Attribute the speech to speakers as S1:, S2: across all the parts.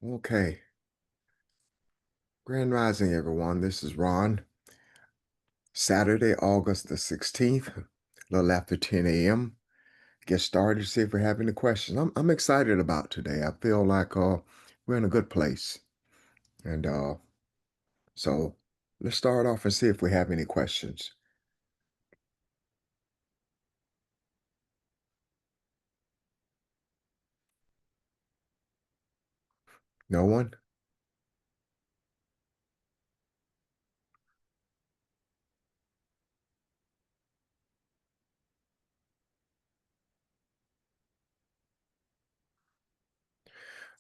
S1: Okay. Grand Rising, everyone. This is Ron. Saturday, August the 16th, a little after 10 a.m. Get started, see if we have any questions. I'm excited about today. I feel like we're in a good place. And so let's start off and see if we have any questions. No one?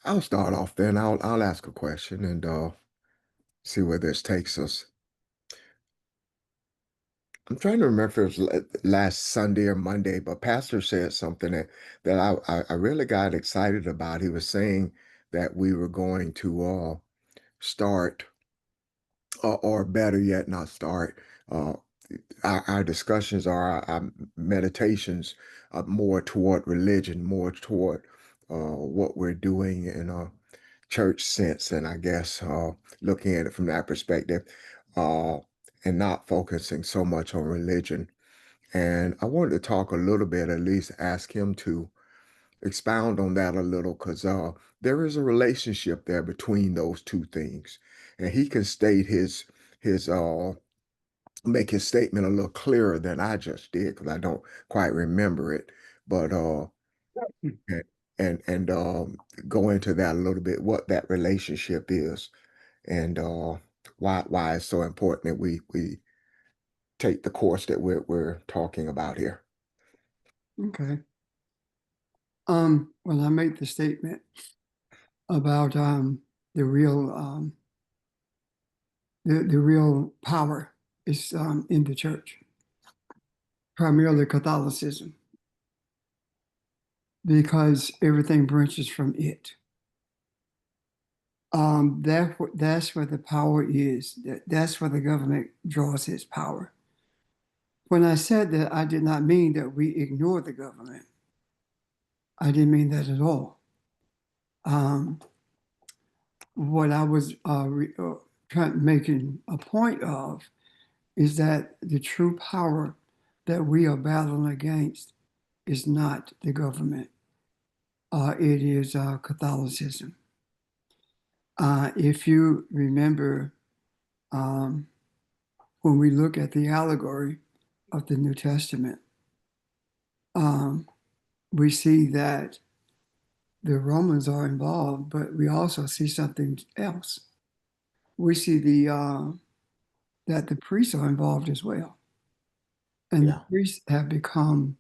S1: I'll start off then. I'll ask a question and see where this takes us. I'm trying to remember if it was last Sunday or Monday, but Pastor said something that I really got excited about. He was saying that we were going to start, or better yet, not start. Uh, our discussions or our meditations more toward religion, more toward what we're doing in a church sense, and I guess looking at it from that perspective, uh, and not focusing so much on religion. And I wanted to talk a little bit, at least ask him to expound on that a little, because there is a relationship there between those two things. And he can state his make his statement a little clearer than I just did, because I don't quite remember it. But and and go into that a little bit, what that relationship is, and why it's so important that we take the course that we're talking about here.
S2: Okay. When I make the statement about the real the real power is in the church, primarily Catholicism, because everything branches from it. That's where the power is. That's where the government draws its power. When I said that, I did not mean that we ignore the government. I didn't mean that at all. Um, what I was making a point of is that the true power that we are battling against is not the government. It is Catholicism. If you remember, um, when we look at the allegory of the New Testament, um, we see that the Romans are involved, but we also see something else. We see that the priests are involved as well, and the
S1: Yeah.
S2: priests have become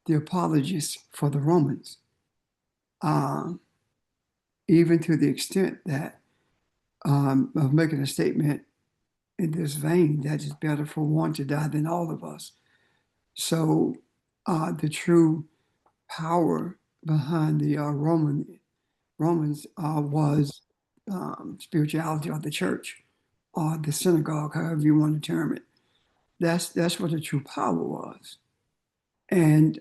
S2: the apologists for the Romans, um, even to the extent that of making a statement in this vein that it's better for one to die than all of us. So the true power behind the Romans was spirituality or the church or the synagogue, however you want to term it. That's what the true power was. And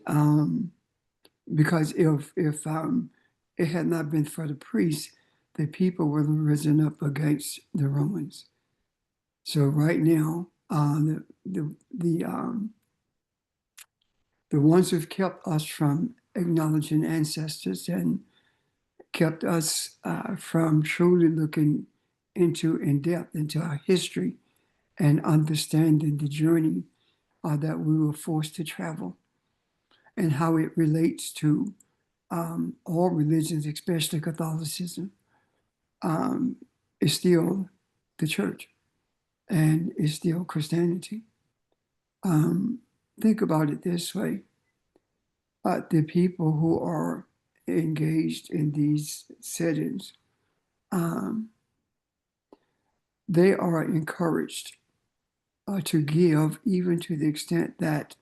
S2: because if it had not been for the priests, the people would have risen up against the Romans. So right now, the ones who've kept us from acknowledging ancestors and kept us from truly looking into in depth into our history and understanding the journey that we were forced to travel and how it relates to all religions, especially Catholicism, um, is still the church and is still Christianity. Um, think about it this way: the people who are engaged in these settings, um, they are encouraged to give, even to the extent that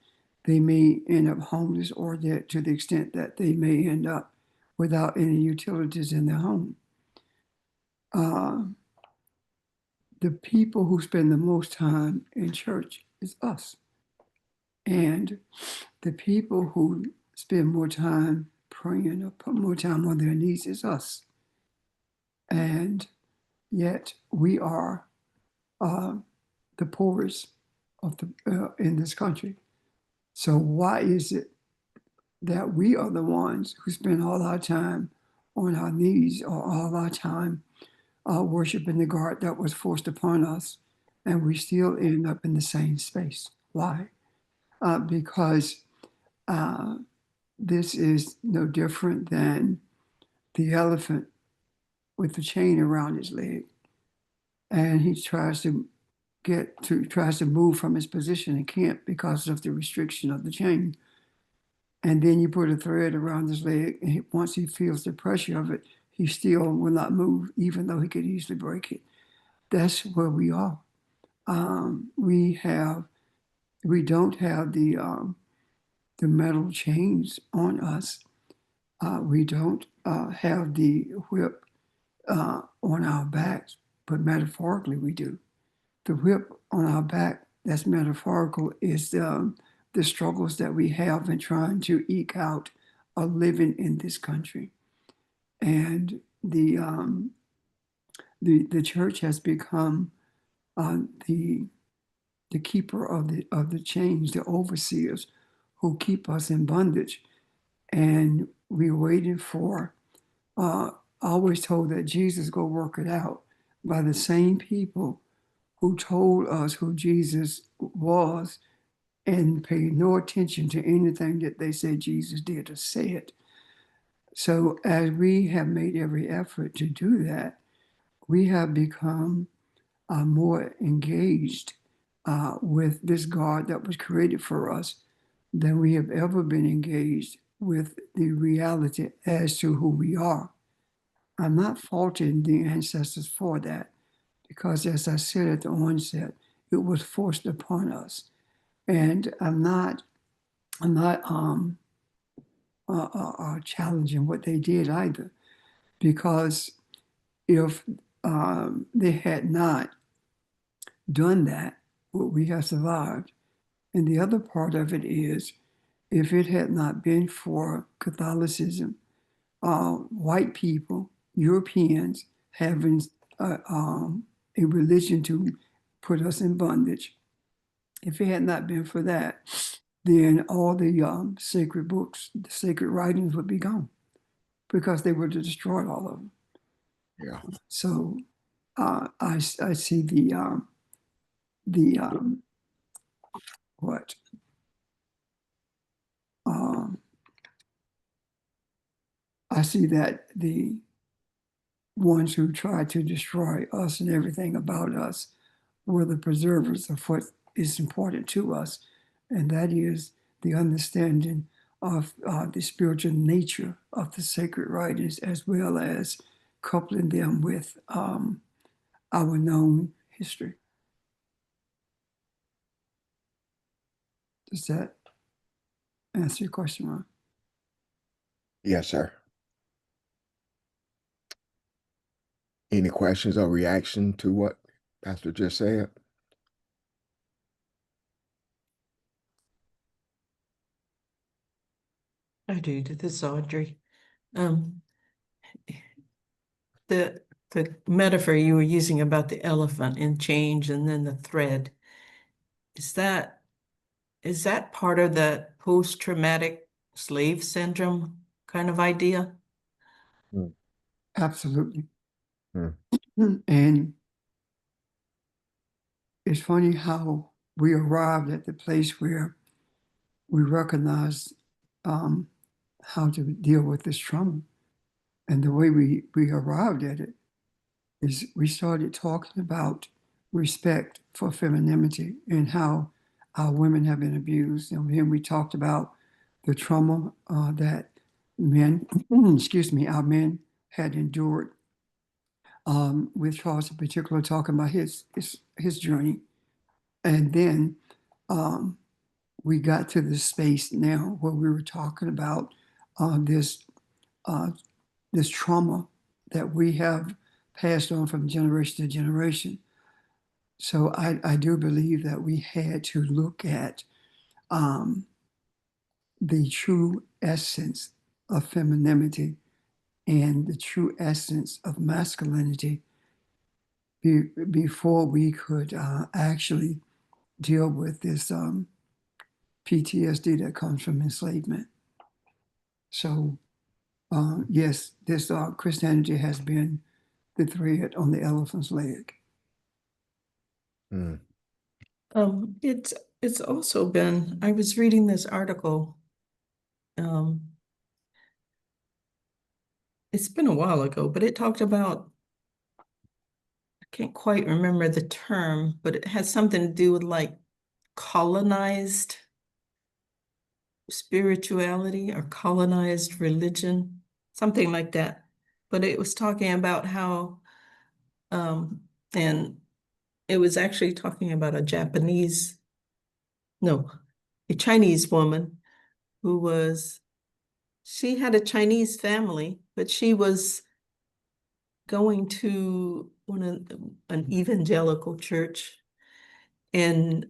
S2: they may end up homeless, or that to the extent that they may end up without any utilities in their home. Uh, the people who spend the most time in church is us. And the people who spend more time praying or put more time on their knees is us. and yet we are uh, the poorest of the in this country. So why is it that we are the ones who spend all our time on our knees or all our time worshiping the God that was forced upon us, and we still end up in the same space? Why? Because uh, this is no different than the elephant with the chain around his leg, and he tries to move from his position and can't because of the restriction of the chain. And then you put a thread around his leg, and once he feels the pressure of it, he still will not move, even though he could easily break it. That's where we are. We have we don't have the metal chains on us. We don't have the whip on our backs, but metaphorically we do. The whip on our back, that's metaphorical, is the struggles that we have in trying to eke out a living in this country. And the church has become the keeper of the chains, the overseers who keep us in bondage. And we're waiting for, always told that Jesus go work it out by the same people who told us who Jesus was and paid no attention to anything that they said Jesus did or said. So, as we have made every effort to do that, we have become more engaged with this God that was created for us than we have ever been engaged with the reality as to who we are. I'm not faulting the ancestors for that because, as I said at the onset, it was forced upon us. And I'm not challenging what they did either, because if they had not done that, would we have survived? And the other part of it is, if it had not been for Catholicism, white people, Europeans, having a religion to put us in bondage, if it had not been for that, then all the sacred books, the sacred writings would be gone because they would have destroyed all of them.
S1: Yeah.
S2: So I see the what um, I see that the ones who tried to destroy us and everything about us were the preservers of what is important to us, and that is the understanding of the spiritual nature of the sacred writings, as well as coupling them with our known history. Does that answer your question, Ron?
S1: Yes, sir. Any questions or reaction to what Pastor just said?
S3: I do. This is Audrey. Um, the metaphor you were using about the elephant and change and then the thread, is that part of the post-traumatic slave syndrome kind of idea?
S1: Mm,
S2: Absolutely.
S1: mm,
S2: And it's funny how we arrived at the place where we recognized um, how to deal with this trauma. And the way we arrived at it is we started talking about respect for femininity and how our women have been abused. And then we talked about the trauma that men, excuse me, our men had endured. With Charles in particular talking about his journey. And then um, we got to the space now where we were talking about this uh, this trauma that we have passed on from generation to generation. So I do believe that we had to look at um, the true essence of femininity and the true essence of masculinity before we could actually deal with this PTSD that comes from enslavement. So, yes, this Christianity has been the thread on the elephant's leg.
S1: Mm.
S3: It's also been, I was reading this article. It's been a while ago, but it talked about, I can't quite remember the term, but it has something to do with like colonized spirituality or colonized religion, something like that. But it was talking about how, and it was actually talking about a Chinese woman who she had a Chinese family, but she was going to an evangelical church. And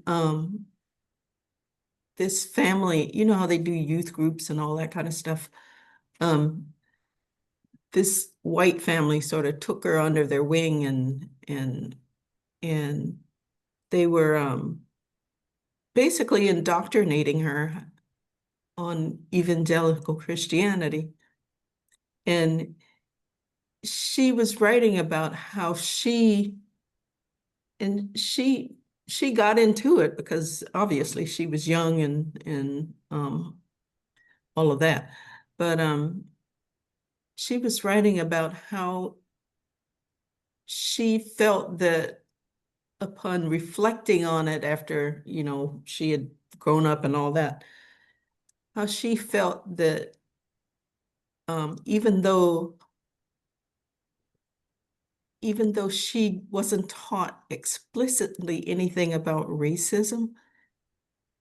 S3: this family, you know how they do youth groups and all that kind of stuff. This white family sort of took her under their wing and they were basically indoctrinating her on evangelical Christianity. And she was writing about how she got into it because obviously she was young and all of that. But she was writing about how she felt that upon reflecting on it after, she had grown up and all that, how she felt that even though she wasn't taught explicitly anything about racism,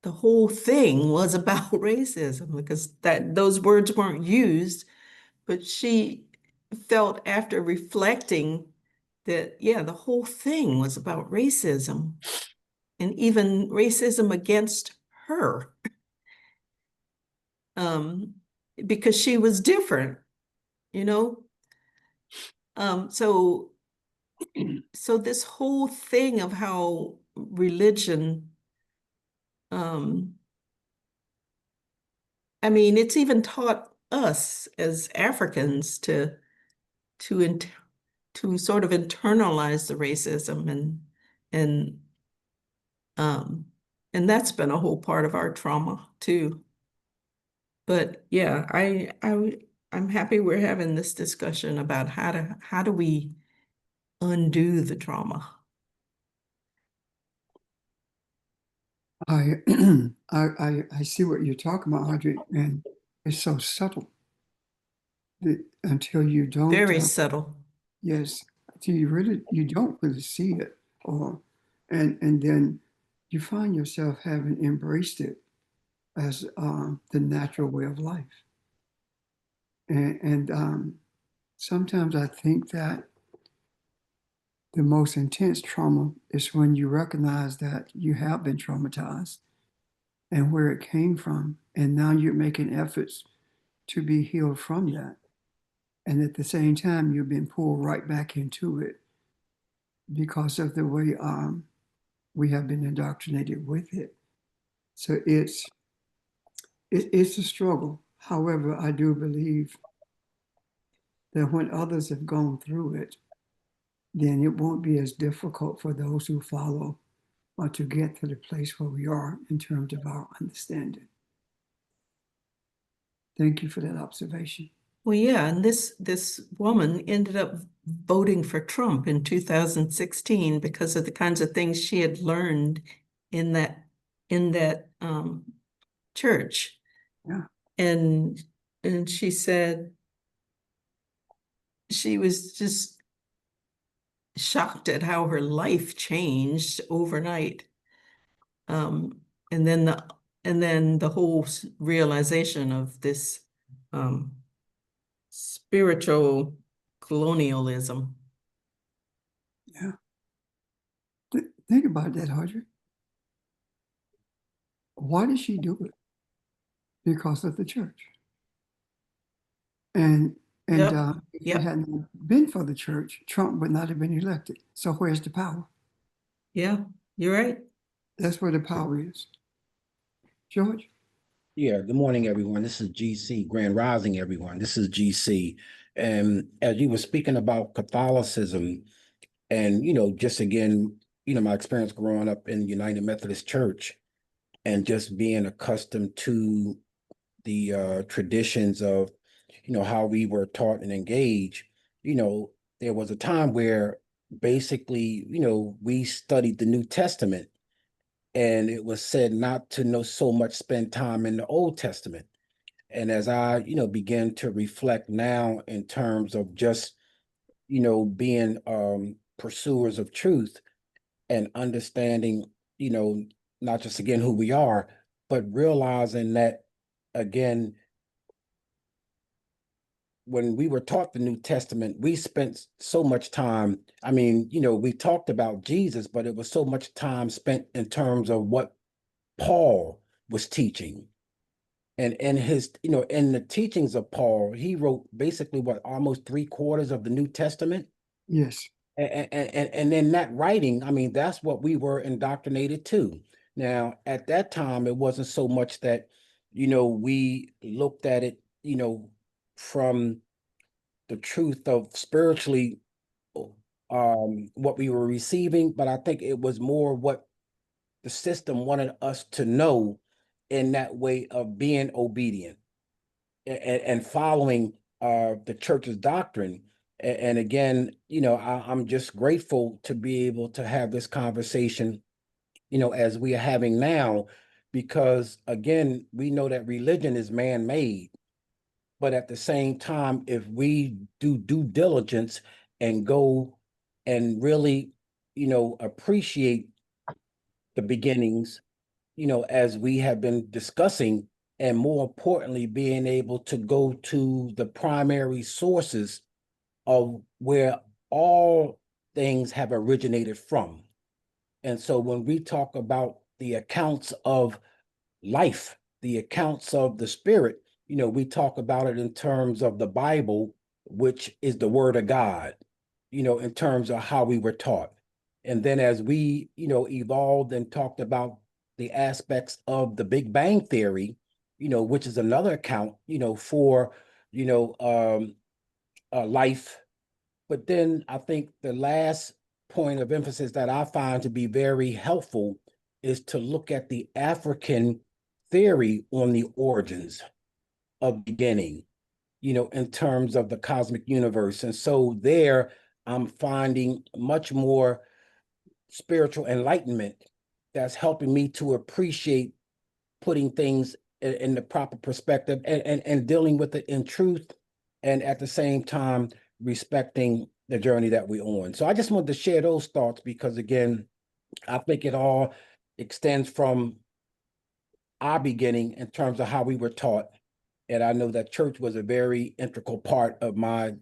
S3: the whole thing was about racism because those words weren't used, but she felt after reflecting that, yeah, the whole thing was about racism and even racism against her, um, because she was different, you know? So this whole thing of how religion, I mean, it's even taught us as Africans to to sort of internalize the racism and um and that's been a whole part of our trauma too. But yeah, I'm happy we're having this discussion about how do we undo the trauma.
S2: I, I see what you're talking about, Audrey, and it's so subtle that until you don't,
S3: Very subtle.
S2: yes, until you don't really see it, or and then you find yourself having embraced it as the natural way of life, and sometimes I think that the most intense trauma is when you recognize that you have been traumatized and where it came from. And now you're making efforts to be healed from that. And at the same time, you've been pulled right back into it because of the way we have been indoctrinated with it. So it's a struggle. However, I do believe that when others have gone through it, then it won't be as difficult for those who follow or to get to the place where we are in terms of our understanding. Thank you for that observation.
S3: Well, yeah, and this woman ended up voting for Trump in 2016 because of the kinds of things she had learned in that church.
S2: Yeah.
S3: And she said she was just shocked at how her life changed overnight. And then the whole realization of this spiritual colonialism.
S2: Yeah. Think about that, Audrey. Why did she do it? Because of the church. And And
S3: Yep.
S2: if
S3: Yep.
S2: it hadn't been for the church, Trump would not have been elected. So where's the power?
S3: Yeah, you're right.
S2: That's where the power is. George?
S4: Yeah, good morning, everyone. This is GC, Grand Rising, everyone. This is GC. And as you were speaking about Catholicism and, just again, my experience growing up in United Methodist Church and just being accustomed to the traditions of, how we were taught and engaged, there was a time where basically, we studied the New Testament and it was said not to know so much spend time in the Old Testament. And as I, begin to reflect now in terms of just, being pursuers of truth and understanding, not just again who we are, but realizing that again, when we were taught the New Testament, we spent so much time. I mean, we talked about Jesus, but it was so much time spent in terms of what Paul was teaching. And his, in the teachings of Paul, he wrote basically what, almost 3/4 of the New Testament.
S2: Yes.
S4: And in that writing, I mean, that's what we were indoctrinated to. Now, at that time, it wasn't so much that, we looked at it, from the truth of spiritually what we were receiving, but I think it was more what the system wanted us to know in that way of being obedient and following the church's doctrine. And again, I'm just grateful to be able to have this conversation, as we are having now, because again, we know that religion is man-made. But at the same time, if we do due diligence and go and really, appreciate the beginnings, as we have been discussing, and more importantly, being able to go to the primary sources of where all things have originated from. And so when we talk about the accounts of life, the accounts of the spirit, we talk about it in terms of the Bible, which is the word of God, in terms of how we were taught. And then as we, evolved and talked about the aspects of the Big Bang Theory, which is another account, for, life. But then I think the last point of emphasis that I find to be very helpful is to look at the African theory on the origins of beginning, in terms of the cosmic universe. And so there I'm finding much more spiritual enlightenment that's helping me to appreciate putting things in the proper perspective and dealing with it in truth, and at the same time respecting the journey that we're on. So I just wanted to share those thoughts because again, I think it all extends from our beginning in terms of how we were taught. And I know that church was a very integral part of my,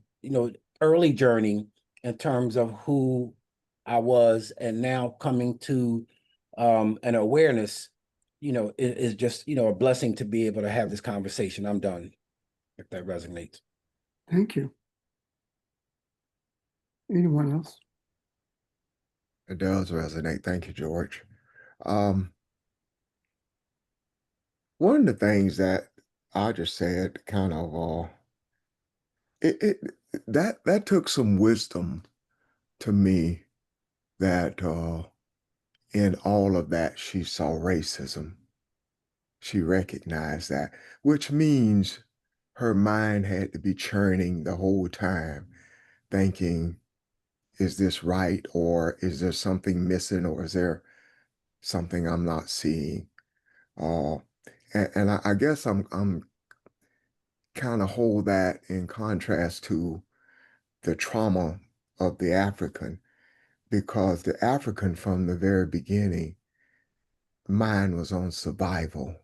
S4: early journey in terms of who I was, and now coming to an awareness, is just, a blessing to be able to have this conversation. I'm done, if that resonates.
S2: Thank you. Anyone else?
S1: It does resonate. Thank you, George. Um, One of the things that I just said kind of it that took some wisdom to me that in all of that she saw racism. She recognized that, which means her mind had to be churning the whole time, thinking, is this right? Or is there something missing? Or is there something I'm not seeing? Uh, and I guess I'm kind of hold that in contrast to the trauma of the African, because the African from the very beginning, mine was on survival.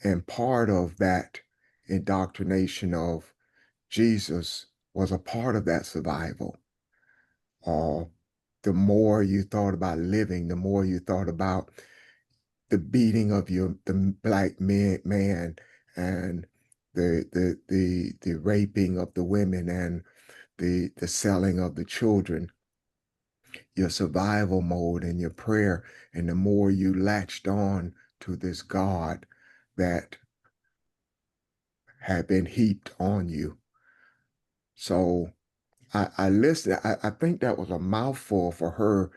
S1: And part of that indoctrination of Jesus was a part of that survival. Uh, the more you thought about living, the more you thought about the beating of the black man and the raping of the women and the selling of the children, your survival mode and your prayer, and the more you latched on to this God that had been heaped on you. So I listened. I think that was a mouthful for her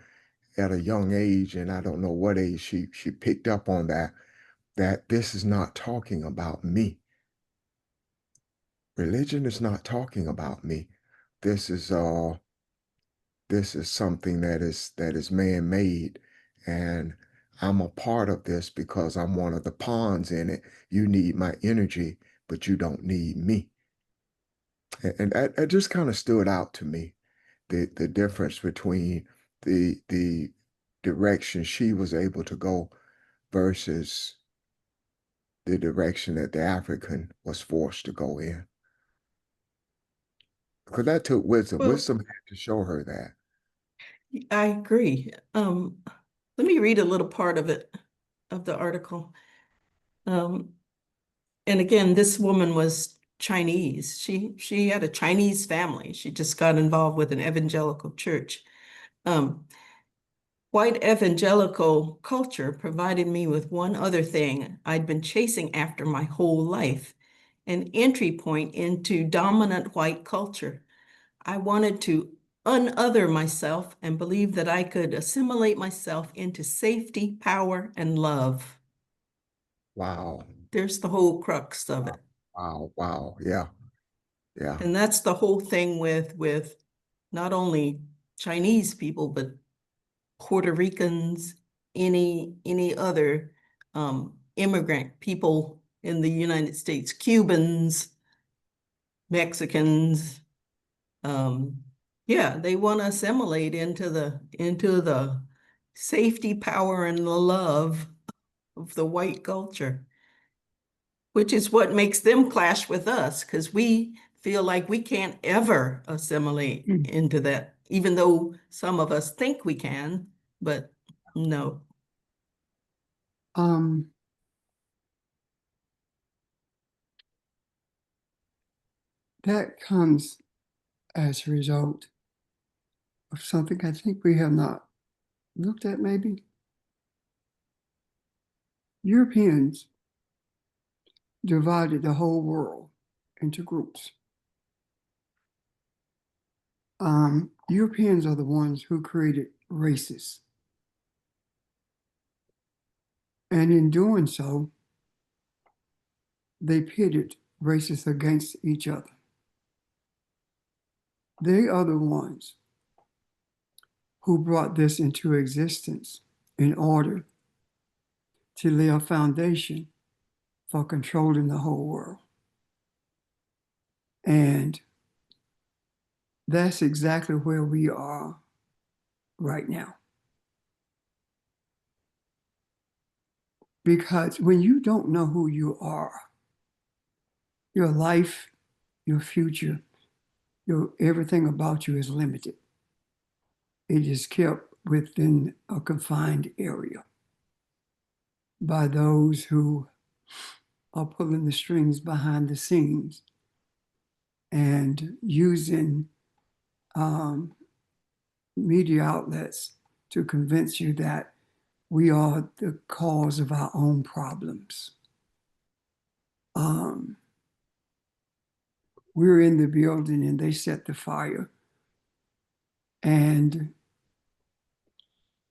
S1: at a young age, and I don't know what age she picked up on that this is not talking about me. Religion is not talking about me. This is this is something that is man-made, and I'm a part of this because I'm one of the pawns in it. You need my energy, but you don't need me. And that just kind of stood out to me, the difference between the direction she was able to go versus the direction that the African was forced to go in. Because that took wisdom.
S3: Well,
S1: Wisdom had to show her that.
S3: I agree. Let me read a little part of it, of the article. And again, this woman was Chinese. She had a Chinese family. She just got involved with an evangelical church. White evangelical culture provided me with one other thing I'd been chasing after my whole life, an entry point into dominant white culture. I wanted to unother myself and believe that I could assimilate myself into safety, power, and love.
S1: Wow.
S3: There's the whole crux of it.
S1: Wow. Wow. Yeah. Yeah.
S3: And that's the whole thing with not only Chinese people, but Puerto Ricans, any other immigrant people in the United States, Cubans, Mexicans. Yeah, they want to assimilate into the safety, power, and the love of the white culture, which is what makes them clash with us, because we feel like we can't ever assimilate into that, even though some of us think we can, but no.
S2: That comes as a result of something I think we have not looked at maybe. Europeans divided the whole world into groups. Europeans are the ones who created races. And in doing so, they pitted races against each other. They are the ones who brought this into existence in order to lay a foundation for controlling the whole world. And that's exactly where we are right now. Because when you don't know who you are, your life, your future, everything about you is limited. It is kept within a confined area by those who are pulling the strings behind the scenes and using media outlets to convince you that we are the cause of our own problems. We're in the building and they set the fire, and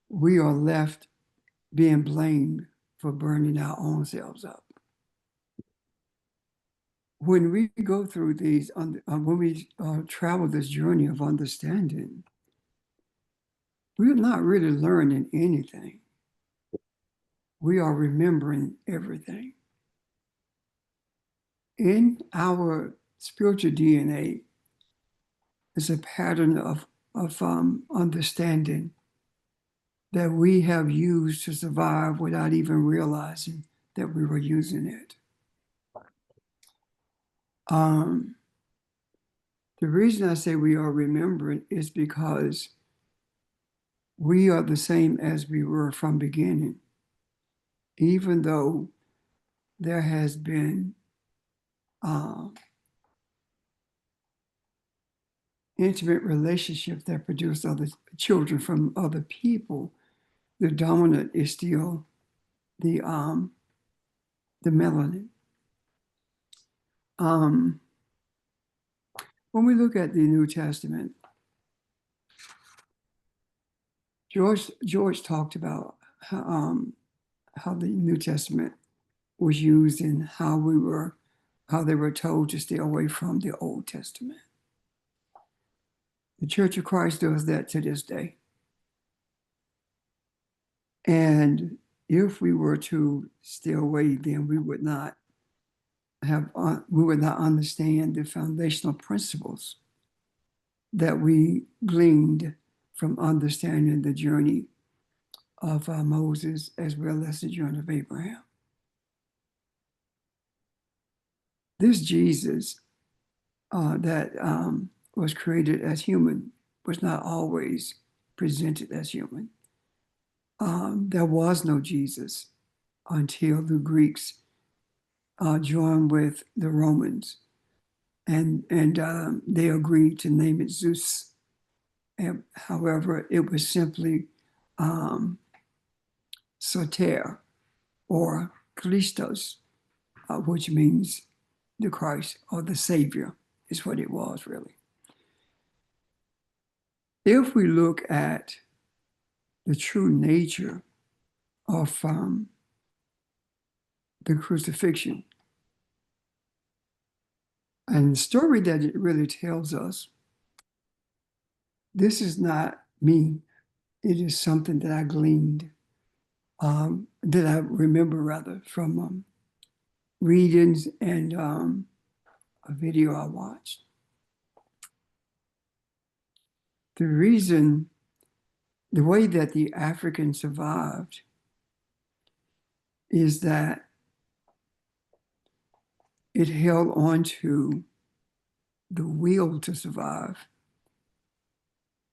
S2: we are left being blamed for burning our own selves up. When we go through these, when we travel this journey of understanding, we're not really learning anything. We are remembering everything. In our spiritual DNA is a pattern of understanding that we have used to survive without even realizing that we were using it. The reason I say we are remembering is because we are the same as we were from beginning, even though there has been uh, intimate relationships that produce other children from other people, the dominant is still the melanin. When we look at the New Testament, George talked about how the New Testament was used and how they were told to stay away from the Old Testament. The Church of Christ does that to this day. And if we were to stay away, then we would not understand the foundational principles that we gleaned from understanding the journey of Moses as well as the journey of Abraham. This Jesus that was created as human was not always presented as human. There was no Jesus until the Greeks joined with the Romans, and they agreed to name it Zeus. And, however, it was simply Soter or Christos, which means the Christ or the Savior, is what it was really. If we look at the true nature of the crucifixion and the story that it really tells us, this is not me. It is something that I gleaned, that I remember rather from readings and a video I watched. The way that the Africans survived is that it held on to the will to survive.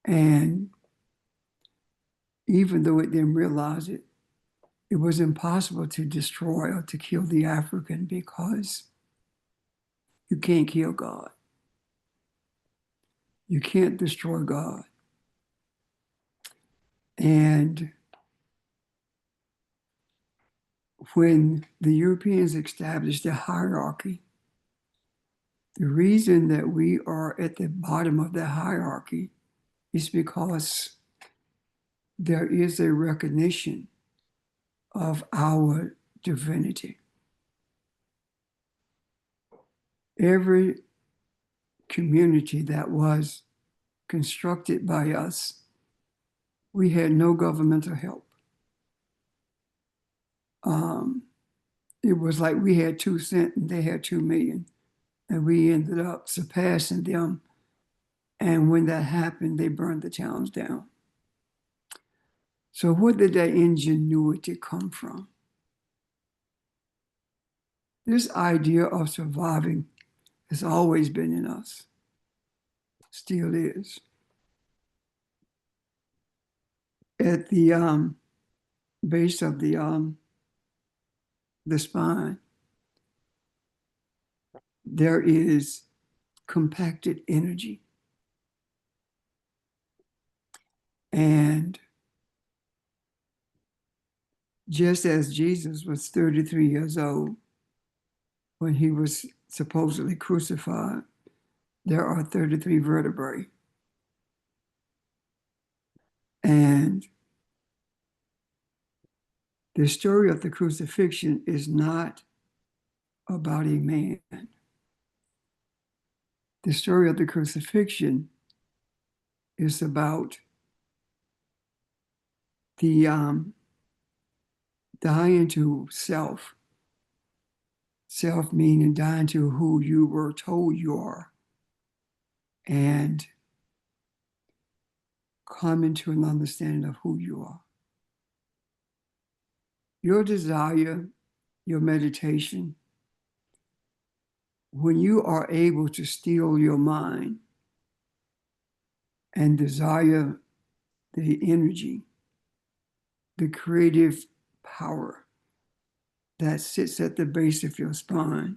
S2: And even though it didn't realize it, it was impossible to destroy or to kill the African because you can't kill God. You can't destroy God. And when the Europeans established a hierarchy, the reason that we are at the bottom of that hierarchy is because there is a recognition of our divinity. Every community that was constructed by us, we had no governmental help. It was like we had 2 cents and they had 2 million, and we ended up surpassing them. And when that happened, they burned the towns down. So where did that ingenuity come from? This idea of surviving has always been in us, still is. At the base of the spine, there is compacted energy. And just as Jesus was 33 years old when he was supposedly crucified, there are 33 vertebrae. And the story of the crucifixion is not about a man. The story of the crucifixion is about the dying to self. Self meaning dying to who you were told you are, and coming to an understanding of who you are. Your desire, your meditation, when you are able to still your mind and desire the energy, the creative power that sits at the base of your spine,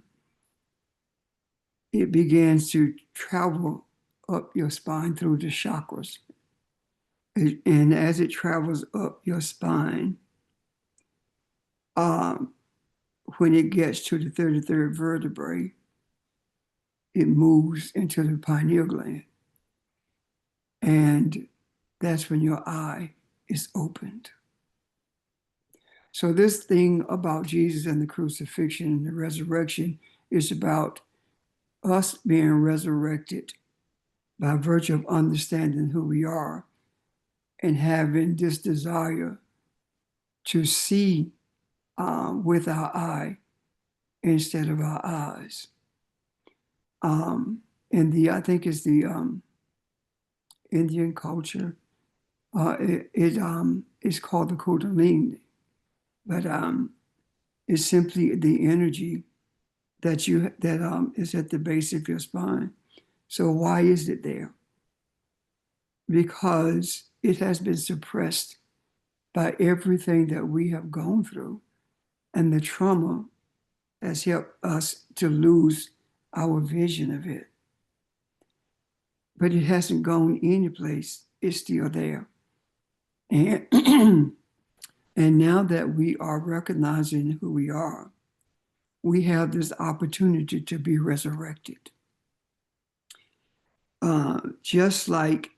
S2: it begins to travel up your spine through the chakras. And as it travels up your spine, when it gets to the 33rd vertebrae, it moves into the pineal gland. And that's when your eye is opened. So this thing about Jesus and the crucifixion and the resurrection is about us being resurrected by virtue of understanding who we are and having this desire to see with our eye instead of our eyes. I think it's the Indian culture. It's called the Kundalini, but it's simply the energy that is at the base of your spine. So why is it there? Because it has been suppressed by everything that we have gone through, and the trauma has helped us to lose our vision of it. But it hasn't gone anyplace. It's still there. And, and now that we are recognizing who we are, we have this opportunity to be resurrected. Just like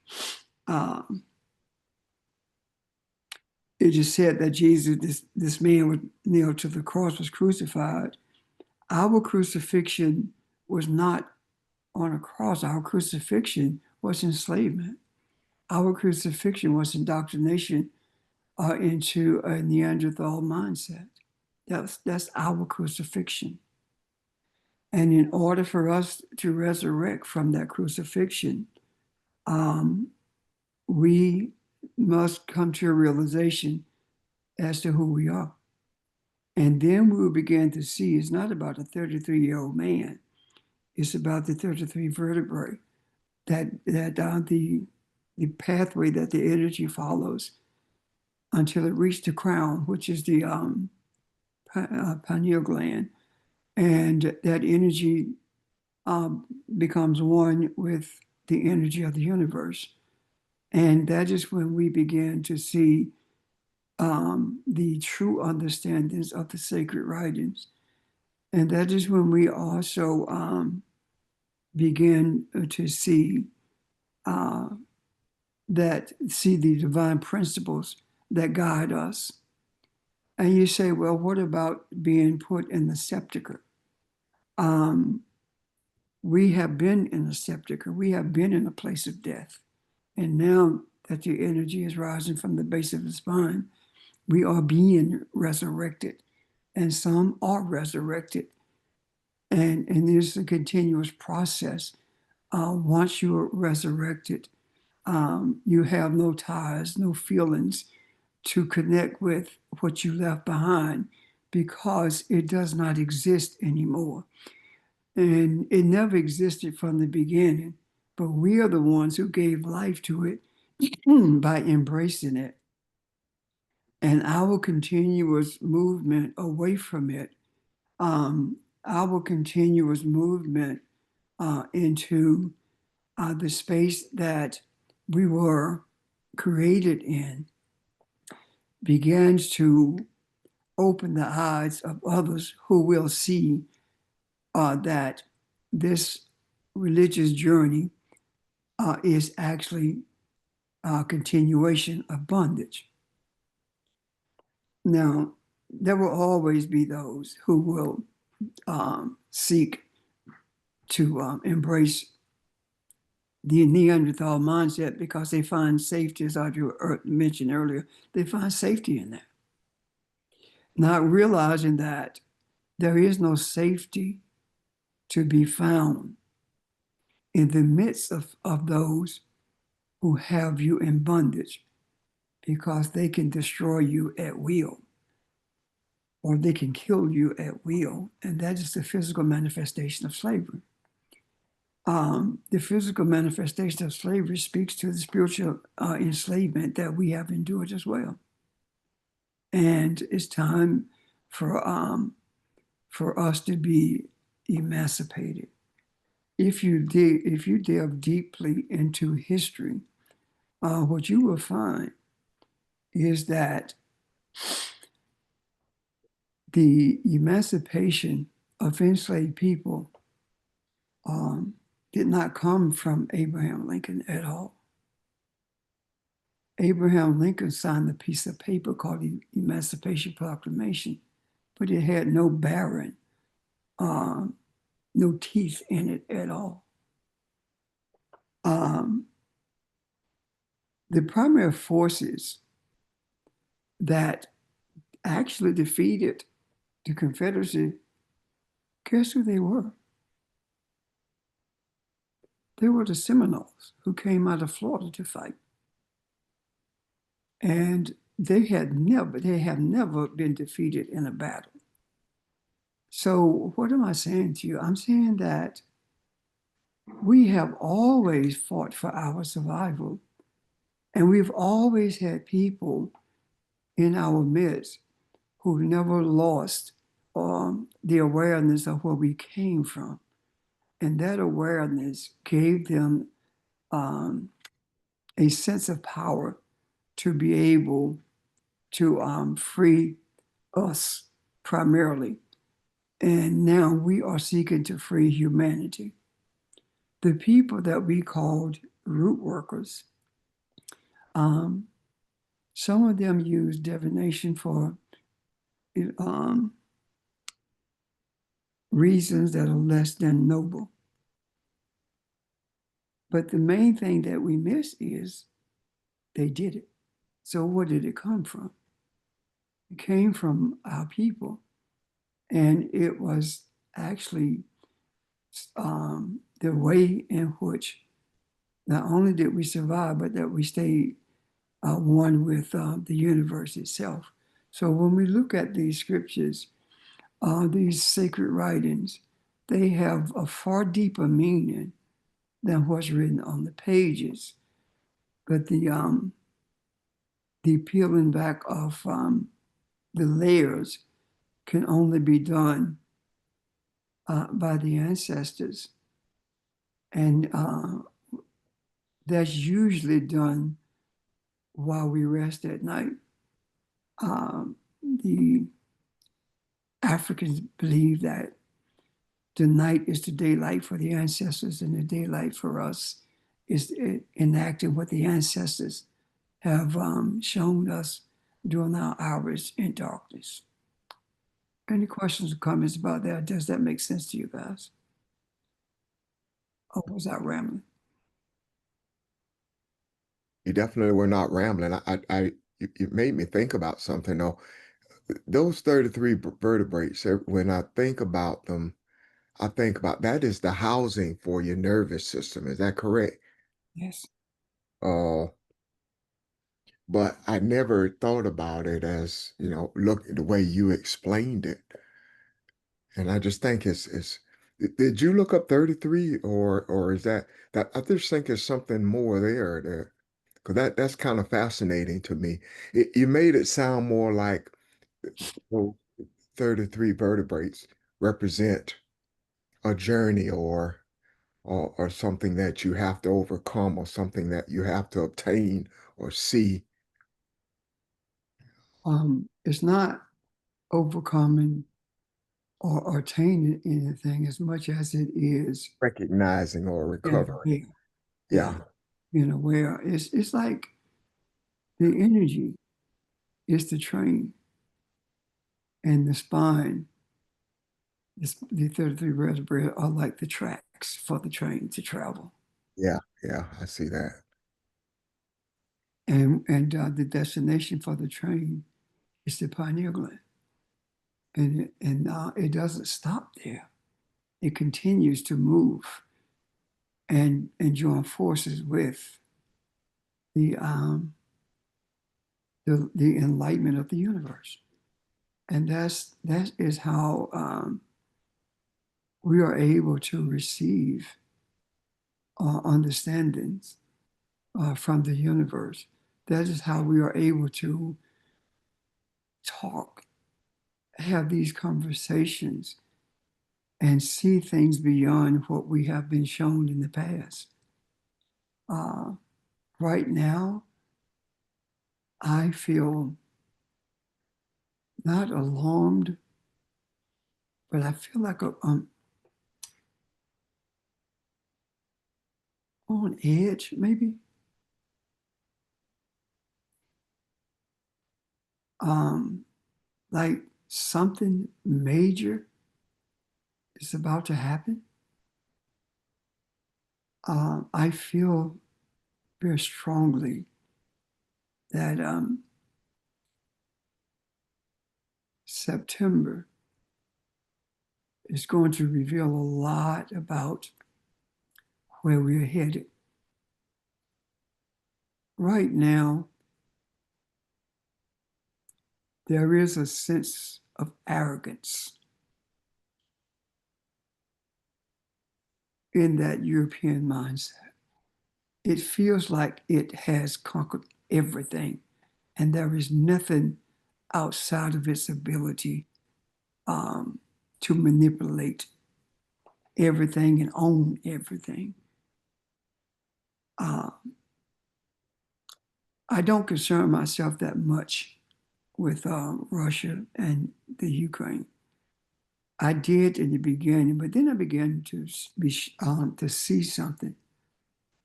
S2: it is said that Jesus, this man was nailed to the cross, was crucified. Our crucifixion was not on a cross. Our crucifixion was enslavement. Our crucifixion was indoctrination into a Neanderthal mindset. That's our crucifixion. And in order for us to resurrect from that crucifixion, we must come to a realization as to who we are. And then we will begin to see it's not about a 33-year-old man. It's about the 33 vertebrae, that the pathway that the energy follows until it reaches the crown, which is the pineal gland. And that energy becomes one with the energy of the universe. And that is when we begin to see the true understandings of the sacred writings. And that is when we also begin to see the divine principles that guide us. And you say, well, what about being put in the sepulcher? We have been in the sepulcher. We have been in a place of death. And now that the energy is rising from the base of the spine, we are being resurrected. And some are resurrected. And there's a continuous process. Once you are resurrected, you have no ties, no feelings to connect with what you left behind, because it does not exist anymore. And it never existed from the beginning, but we are the ones who gave life to it by embracing it. And our continuous movement away from it, our continuous movement into the space that we were created in, begins to open the eyes of others who will see that this religious journey is actually a continuation of bondage. Now, there will always be those who will seek to embrace the Neanderthal mindset because they find safety, as I mentioned earlier, they find safety in that. Not realizing that there is no safety to be found in the midst of those who have you in bondage, because they can destroy you at will, or they can kill you at will. And that is the physical manifestation of slavery. The physical manifestation of slavery speaks to the spiritual enslavement that we have endured as well. And it's time for us to be emancipated. if you delve deeply into history, what you will find is that the emancipation of enslaved people um, did not come from Abraham Lincoln at all. Abraham Lincoln signed a piece of paper called the Emancipation Proclamation, but it had no bearing, um, no teeth in it at all. Um, the primary forces that actually defeated the Confederacy, guess who they were? They were the Seminoles who came out of Florida to fight. And they have never been defeated in a battle. So what am I saying to you? I'm saying that we have always fought for our survival, and we've always had people in our midst who never lost the awareness of where we came from. And that awareness gave them a sense of power to be able to free us primarily. And now we are seeking to free humanity. The people that we called root workers, um, some of them use divination for um, reasons that are less than noble. But the main thing that we miss is they did it. So where did it come from? It came from our people. And it was actually the way in which not only did we survive, but that we stayed one with the universe itself. So when we look at these scriptures, these sacred writings, they have a far deeper meaning than what's written on the pages. But the peeling back of the layers can only be done by the ancestors. And that's usually done while we rest at night. The Africans believe that the night is the daylight for the ancestors, and the daylight for us is enacting what the ancestors have shown us during our hours in darkness. Any questions or comments about that? Does that make sense to you guys? Or was I rambling?
S1: You definitely were not rambling. You made me think about something though. Those 33 vertebrates, when I think about them, I think about that is the housing for your nervous system. Is that correct?
S2: Yes.
S1: Uh, but I never thought about it as, look the way you explained it. And I just think did you look up 33 or is that I just think there's something more there because that's kind of fascinating to me. You made it sound more like those 33 vertebrates represent a journey or something that you have to overcome or something that you have to obtain or see.
S2: It's not overcoming or attaining anything as much as it is
S1: Recognizing or
S2: being
S1: recovering.
S2: aware.
S1: Yeah.
S2: Being aware. It's like the energy is the train, and the spine, the 33 vertebrae are like the tracks for the train to travel.
S1: Yeah. Yeah. I see that.
S2: And the destination for the train is the pineal gland. And it doesn't stop there. It continues to move and join forces with the the enlightenment of the universe. And that is how we are able to receive understandings from the universe. That is how we are able to talk, have these conversations, and see things beyond what we have been shown in the past. Right now, I feel not alarmed, but I feel like I'm on edge, maybe. Like something major is about to happen. I feel very strongly that September is going to reveal a lot about where we're headed. Right now, there is a sense of arrogance in that European mindset. It feels like it has conquered everything, and there is nothing outside of its ability to manipulate everything and own everything. I don't concern myself that much with Russia and the Ukraine. I did in the beginning, but then I began to to see something,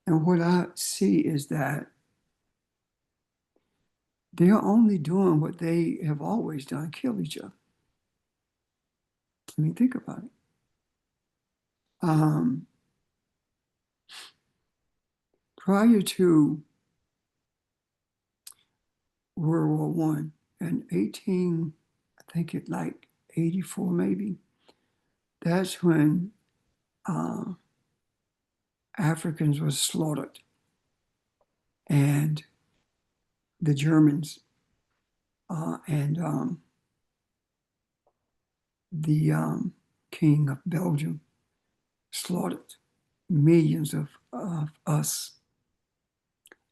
S2: and what I see is that they're only doing what they have always done: kill each other. I mean, think about it. Prior to World War One and 18, I think it like 84 maybe, that's when Africans were slaughtered. And the Germans and the King of Belgium slaughtered millions of us.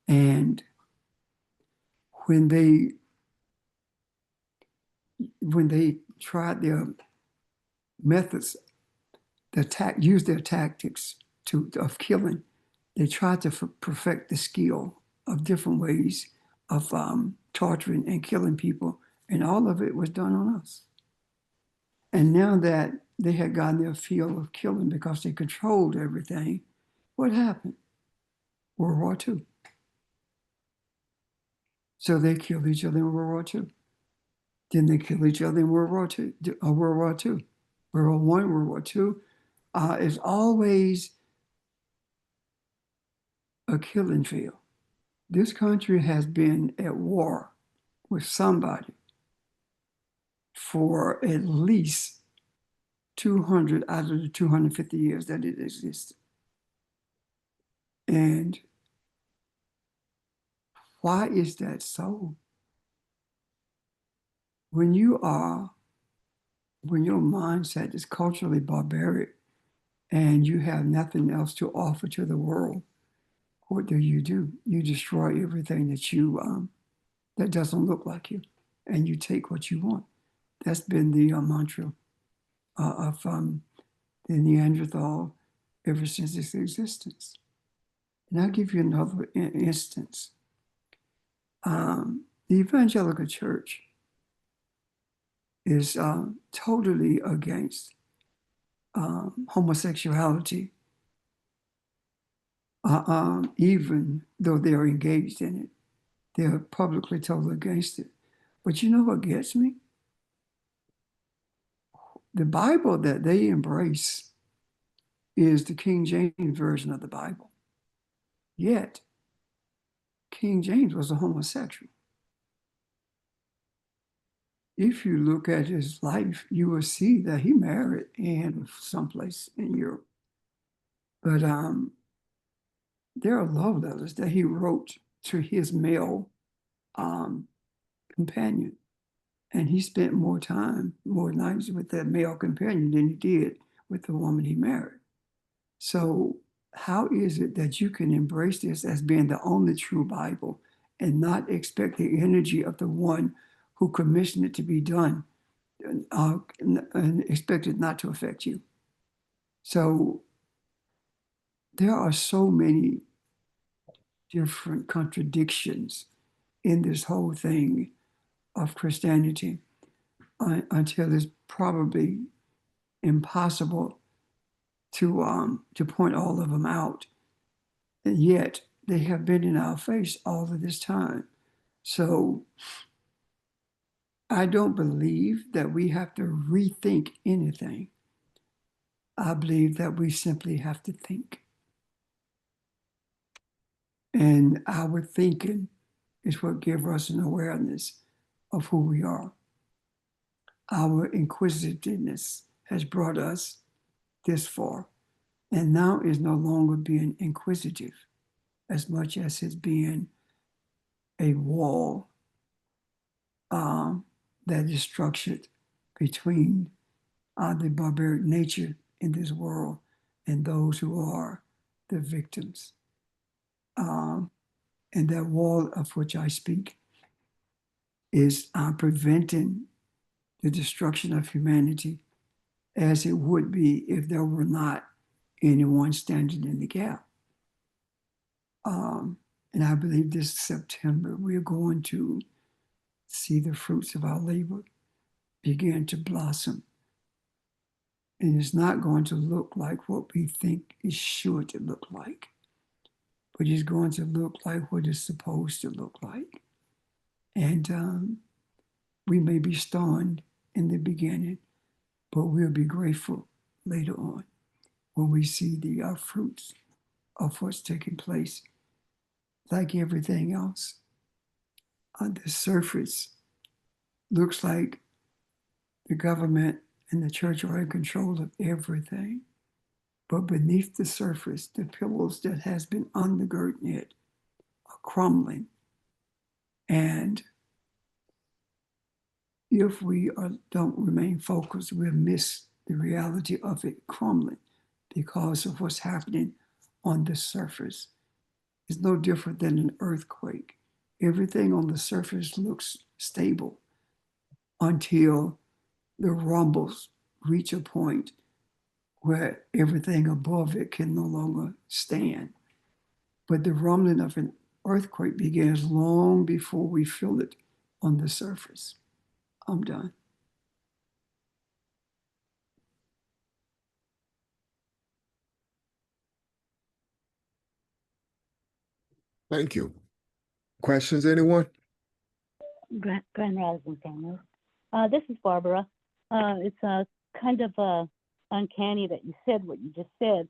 S2: And when they tried their methods, used their tactics of killing, they tried to perfect the skill of different ways of torturing and killing people, and all of it was done on us. And now that they had gotten their feel of killing because they controlled everything, what happened? World War II. So they killed each other in World War II. Then they killed each other in World War II. World War II. World War I, World War II is always a killing field. This country has been at war with somebody for at least 200 out of the 250 years that it existed. And why is that so? When your mindset is culturally barbaric and you have nothing else to offer to the world, what do? You destroy everything that that doesn't look like you, and you take what you want. That's been the mantra of the Neanderthal ever since its existence. And I'll give you another instance. The evangelical church is totally against homosexuality, even though they're engaged in it. They're publicly totally against it. But you know what gets me? The Bible that they embrace is the King James Version of the Bible. Yet, King James was a homosexual. If you look at his life, you will see that he married Anne someplace in Europe. But there are love letters that he wrote to his male companion. And he spent more nights with that male companion than he did with the woman he married. So how is it that you can embrace this as being the only true Bible and not expect the energy of the one who commissioned it to be done and expect it not to affect you? So there are so many different contradictions in this whole thing of Christianity until it's probably impossible to point all of them out. And yet they have been in our face all of this time. So I don't believe that we have to rethink anything. I believe that we simply have to think. And our thinking is what gives us an awareness of who we are. Our inquisitiveness has brought us this far. And now is no longer being inquisitive as much as it's being a wall that is structured between the barbaric nature in this world and those who are the victims. And that wall of which I speak is preventing the destruction of humanity as it would be if there were not anyone standing in the gap. And I believe this September, we're going to see the fruits of our labor begin to blossom. And it's not going to look like what we think it should look like, but it's going to look like what it's supposed to look like. And we may be stunned in the beginning, but we'll be grateful later on when we see the fruits of what's taking place. Like everything else, on the surface, looks like the government and the church are in control of everything. But beneath the surface, the pillars that has been undergirding it are crumbling. And if we don't remain focused, we'll miss the reality of it crumbling because of what's happening on the surface. It's no different than an earthquake. Everything on the surface looks stable until the rumbles reach a point where everything above it can no longer stand. But the rumbling of an earthquake begins long before we feel it on the surface. I'm done.
S1: Thank you. Questions, anyone?
S5: Grand Rising family. This is Barbara. It's kind of uncanny that you said what you just said.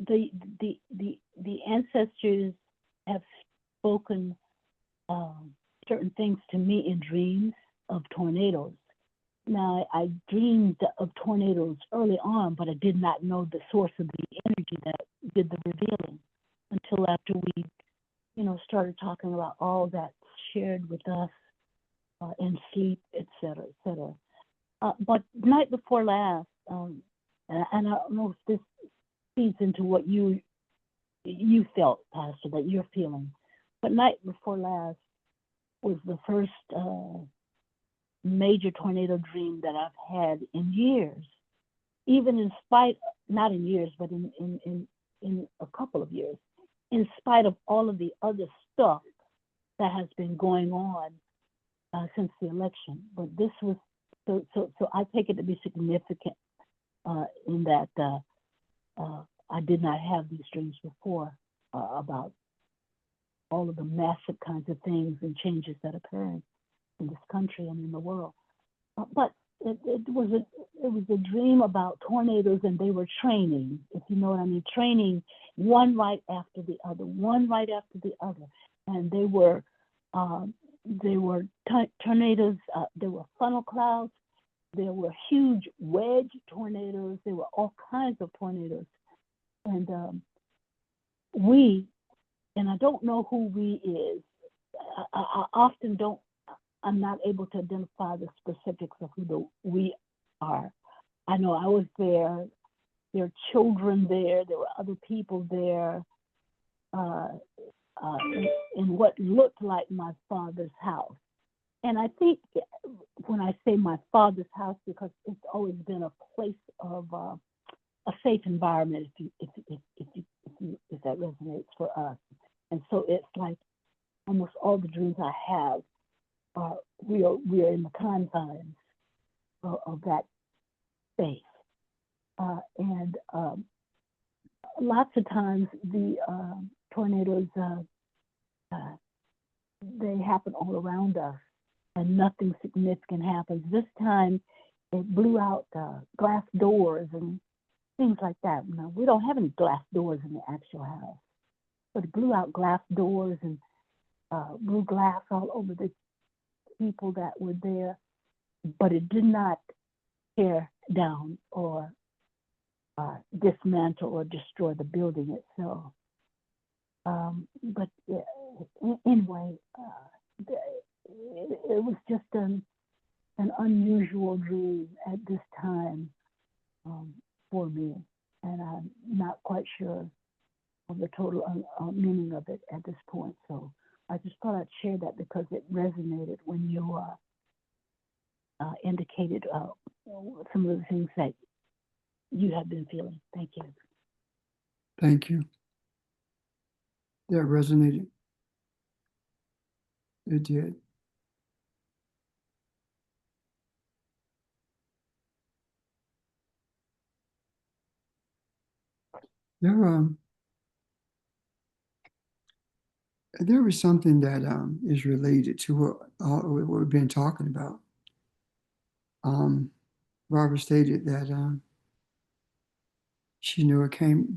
S5: The ancestors have spoken certain things to me in dreams of tornadoes. Now, I dreamed of tornadoes early on, but I did not know the source of the energy that did the revealing until after we, started talking about all that shared with us in sleep, et cetera, et cetera. But night before last, and I don't know if this feeds into what you felt, Pastor, that you're feeling, but night before last was the first major tornado dream that I've had in years, even in spite, not in years, but in a couple of years, in spite of all of the other stuff that has been going on since the election. But this was, so I take it to be significant in that I did not have these dreams before about all of the massive kinds of things and changes that occur in this country and in the world. But it was a dream about tornadoes, and they were training, if you know what I mean, training one right after the other, and they were tornadoes. There were funnel clouds. There were huge wedge tornadoes. There were all kinds of tornadoes, and I don't know who we is. I often don't. I'm not able to identify the specifics of who the we are. I know I was there. There were children there. There were other people there in what looked like my father's house. And I think when I say my father's house, because it's always been a place of a safe environment, if that resonates for us. And so it's like almost all the dreams I have are we are in the confines of that space, and lots of times the tornadoes they happen all around us, and nothing significant happens. This time, it blew out glass doors and things like that. Now, we don't have any glass doors in the actual house, but it blew out glass doors and blew glass all over the people that were there, but it did not tear down or dismantle or destroy the building itself. But anyway, it was just an unusual dream at this time for me, and I'm not quite sure of the total meaning of it at this point. So I just thought I'd share that because it resonated when you indicated some of the things that you have been feeling. Thank you.
S2: Thank you. That resonated. It did. There was something that is related to what we've been talking about. Barbara stated that she knew it came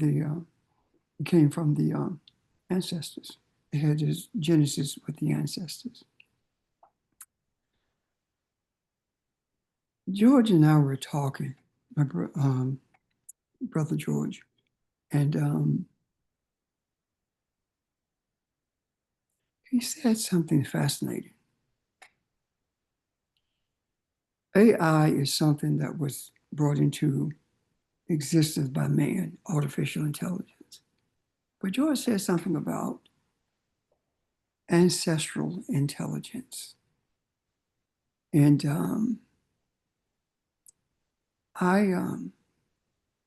S2: from the ancestors. It had this genesis with the ancestors. George and I were talking, my brother George, and he said something fascinating. AI is something that was brought into existence by man, artificial intelligence. But George said something about ancestral intelligence. And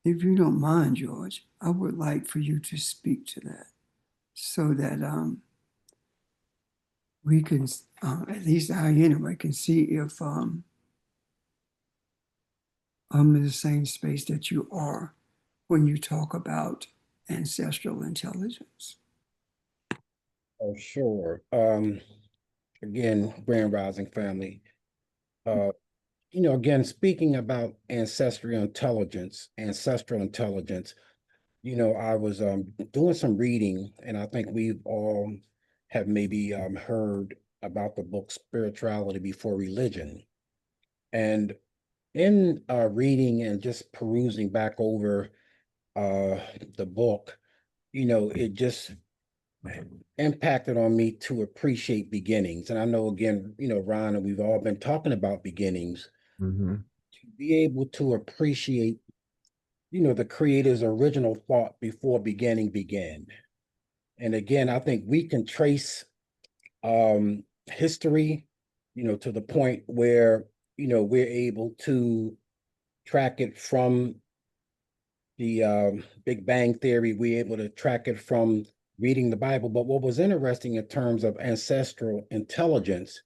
S2: if you don't mind, George, I would like for you to speak to that so that we can, at least I anyway, can see if I'm in the same space that you are when you talk about ancestral intelligence.
S4: Oh, sure. Again, Grand Rising family. Again, speaking about ancestral intelligence, I was doing some reading, and I think we've all have maybe heard about the book Spirituality Before Religion. And in reading and just perusing back over the book, it just impacted on me to appreciate beginnings. And I know, again, Ron, and we've all been talking about beginnings,
S1: Mm-hmm.
S4: to be able to appreciate, the creator's original thought before beginning began. And again, I think we can trace history, to the point where, we're able to track it from the Big Bang Theory. We're able to track it from reading the Bible. But what was interesting in terms of ancestral intelligence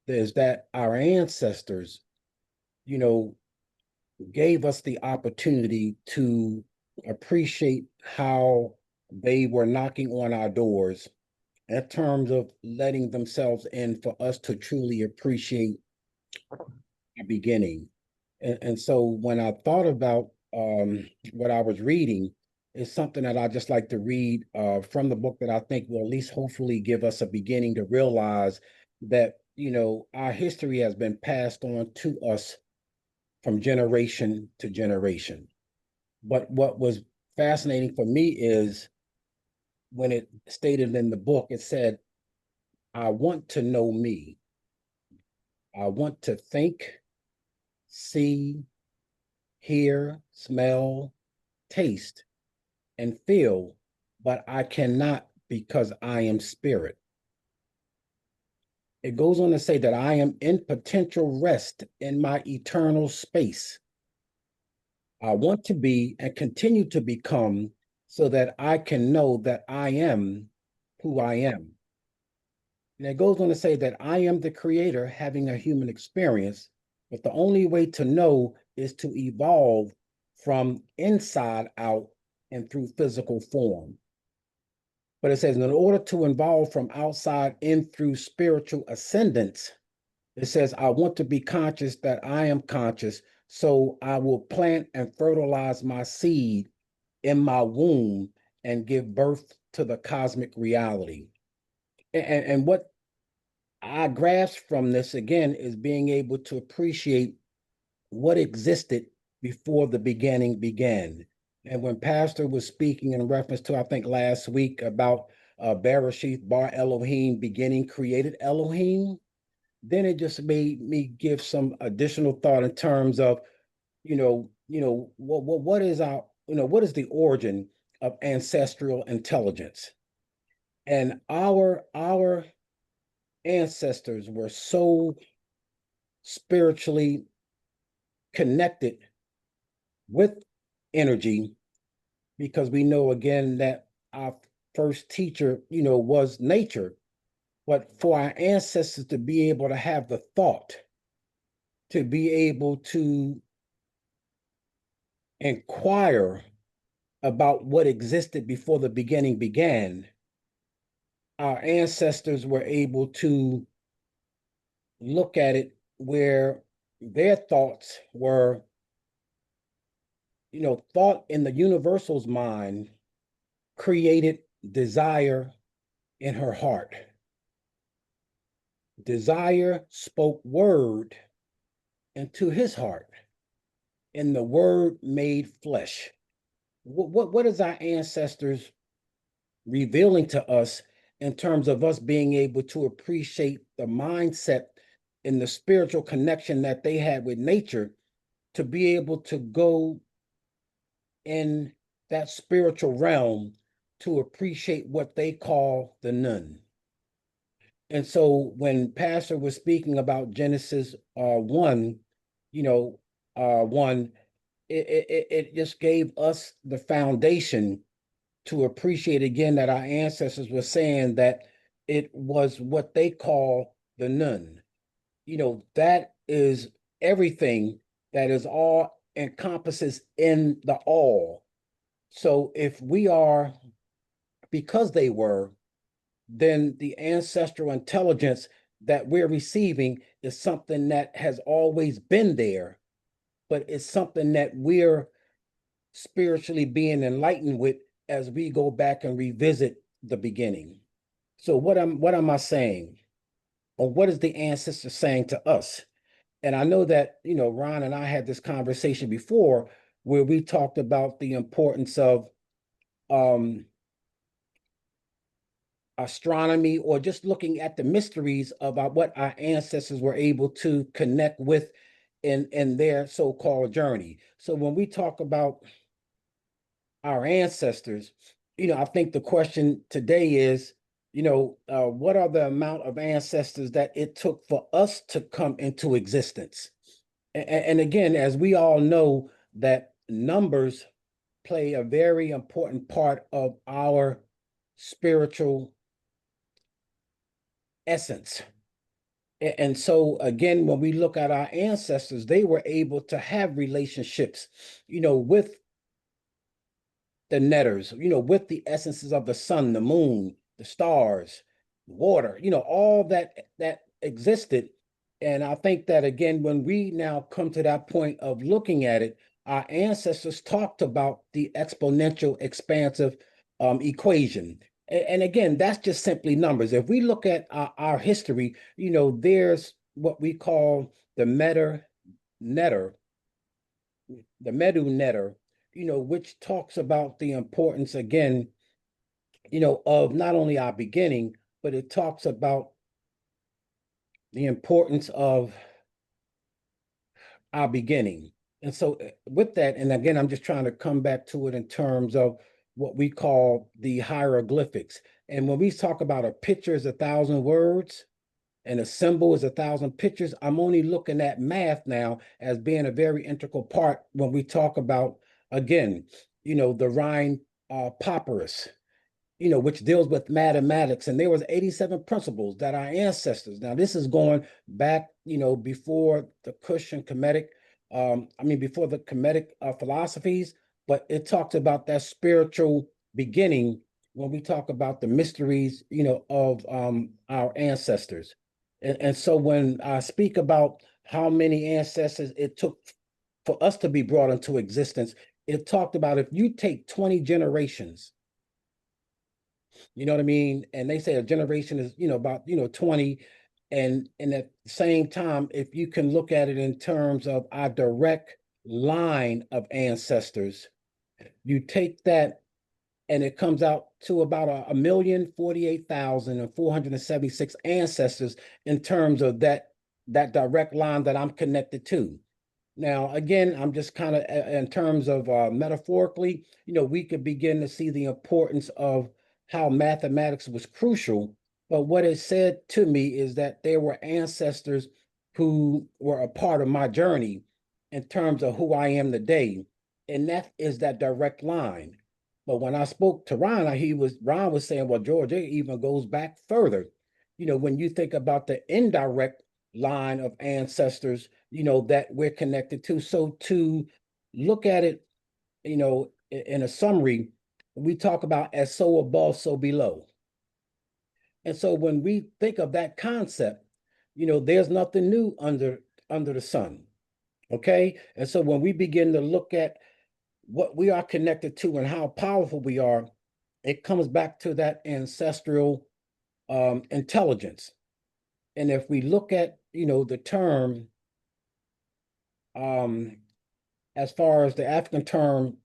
S4: is that our ancestors, gave us the opportunity to appreciate how they were knocking on our doors in terms of letting themselves in for us to truly appreciate the beginning. And so when I thought about what I was reading, is something that I just like to read from the book that I think will at least hopefully give us a beginning to realize that, our history has been passed on to us from generation to generation. But what was fascinating for me is when it stated in the book, it said, I want to know me. I want to think, see, hear, smell, taste, and feel, but I cannot because I am spirit. It goes on to say that I am in potential rest in my eternal space. I want to be and continue to become so that I can know that I am who I am. And it goes on to say that I am the creator having a human experience, but the only way to know is to evolve from inside out and through physical form. But it says, in order to evolve from outside in through spiritual ascendance, it says, I want to be conscious that I am conscious, so I will plant and fertilize my seed in my womb and give birth to the cosmic reality. And what I grasp from this again is being able to appreciate what existed before the beginning began. And when Pastor was speaking in reference to, I think last week, about Bereshith Bar Elohim, beginning created Elohim, then it just made me give some additional thought in terms of, what is our, what is the origin of ancestral intelligence? And our ancestors were so spiritually connected with energy, because we know again that our first teacher, was nature. But for our ancestors to be able to have the thought, to be able to inquire about what existed before the beginning began, our ancestors were able to look at it where their thoughts were, thought in the universal's mind created desire in her heart. Desire spoke word into his heart, and the word made flesh. What is our ancestors revealing to us in terms of us being able to appreciate the mindset and the spiritual connection that they had with nature, to be able to go in that spiritual realm to appreciate what they call the nun? And so when Pastor was speaking about Genesis 1, 1, it just gave us the foundation to appreciate again that our ancestors were saying that it was what they call the nun. That is everything that is all encompasses in the all. So if we are, because they were, then the ancestral intelligence that we're receiving is something that has always been there, but it's something that we're spiritually being enlightened with as we go back and revisit the beginning. So what am I saying? Or what is the ancestor saying to us? And I know that, Ron and I had this conversation before where we talked about the importance of astronomy, or just looking at the mysteries of what our ancestors were able to connect with in their so-called journey. So when we talk about our ancestors, I think the question today is, what are the amount of ancestors that it took for us to come into existence? And again, as we all know, that numbers play a very important part of our spiritual essence. And so again, when we look at our ancestors, they were able to have relationships, with the netters, with the essences of the sun, the moon, the stars, water, all that existed. And I think that again, when we now come to that point of looking at it, our ancestors talked about the exponential expansive equation. And again, that's just simply numbers. If we look at our history, there's what we call the Medu Neter, which talks about the importance again, of not only our beginning, but it talks about the importance of our beginning. And so with that, and again, I'm just trying to come back to it in terms of what we call the hieroglyphics. And when we talk about a picture is 1,000 words, and a symbol is 1,000 pictures. I'm only looking at math now as being a very integral part when we talk about, again, the Rhine papyrus, which deals with mathematics. And there was 87 principles that our ancestors, now this is going back, before the Christian Kemetic, before the Kemetic philosophies, but it talks about that spiritual beginning when we talk about the mysteries, of our ancestors. And so when I speak about how many ancestors it took for us to be brought into existence, it talked about if you take 20 generations, you know what I mean? And they say a generation is, about, 20. And at the same time, if you can look at it in terms of our direct line of ancestors, you take that and it comes out to about 1,048,476 ancestors in terms of that direct line that I'm connected to. Now, again, I'm just kind of in terms of metaphorically, we could begin to see the importance of how mathematics was crucial. But what it said to me is that there were ancestors who were a part of my journey in terms of who I am today. And that is that direct line. But when I spoke to Ron, Ron was saying, well, George, it even goes back further. When you think about the indirect line of ancestors, that we're connected to. So to look at it, in a summary, we talk about as so above, so below. And so when we think of that concept, there's nothing new under the sun. Okay. And so when we begin to look at what we are connected to and how powerful we are, it comes back to that ancestral intelligence. And if we look at, the term, as far as the African term,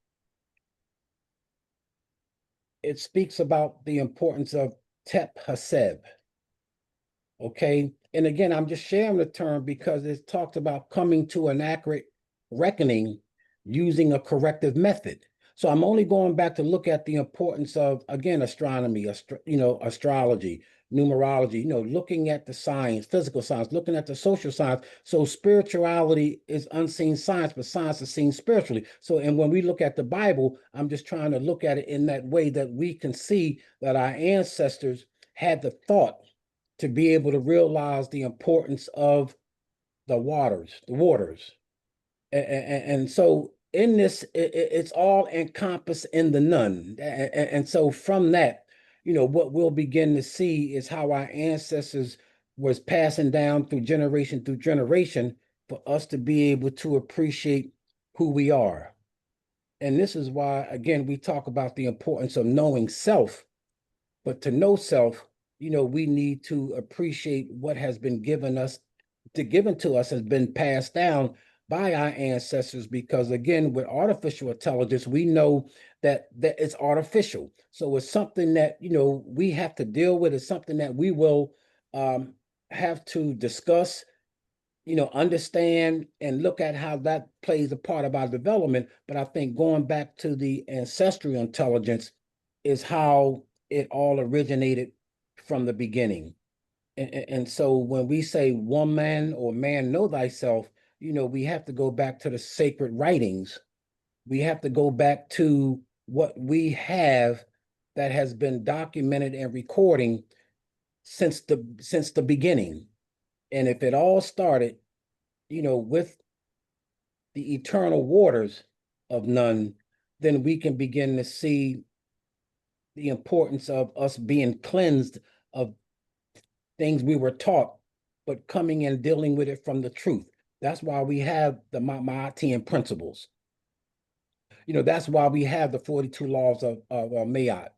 S4: it speaks about the importance of Tep Haseb. Okay. And again, I'm just sharing the term because it talks about coming to an accurate reckoning using a corrective method. So I'm only going back to look at the importance of, again, astronomy, astrology, numerology, looking at the science, physical science, looking at the social science. So spirituality is unseen science, but science is seen spiritually. So, and when we look at the Bible, I'm just trying to look at it in that way that we can see that our ancestors had the thought to be able to realize the importance of the waters. And so in this, it's all encompassed in the Nun. And so from that, what we'll begin to see is how our ancestors was passing down through generation for us to be able to appreciate who we are. And this is why, again, we talk about the importance of knowing self. But to know self, we need to appreciate what has been given to us has been passed down by our ancestors, because again, with artificial intelligence, we know that it's artificial. So it's something that, we have to deal with. It's something that we will have to discuss, understand and look at how that plays a part of our development. But I think going back to the ancestral intelligence is how it all originated from the beginning. And so when we say woman or man, know thyself, we have to go back to the sacred writings. We have to go back to what we have that has been documented and recording since the beginning. And if it all started, with the eternal waters of Nun, then we can begin to see the importance of us being cleansed of things we were taught, but coming and dealing with it from the truth. That's why we have the Ma'atian principles. That's why we have the 42 laws of Ma'at.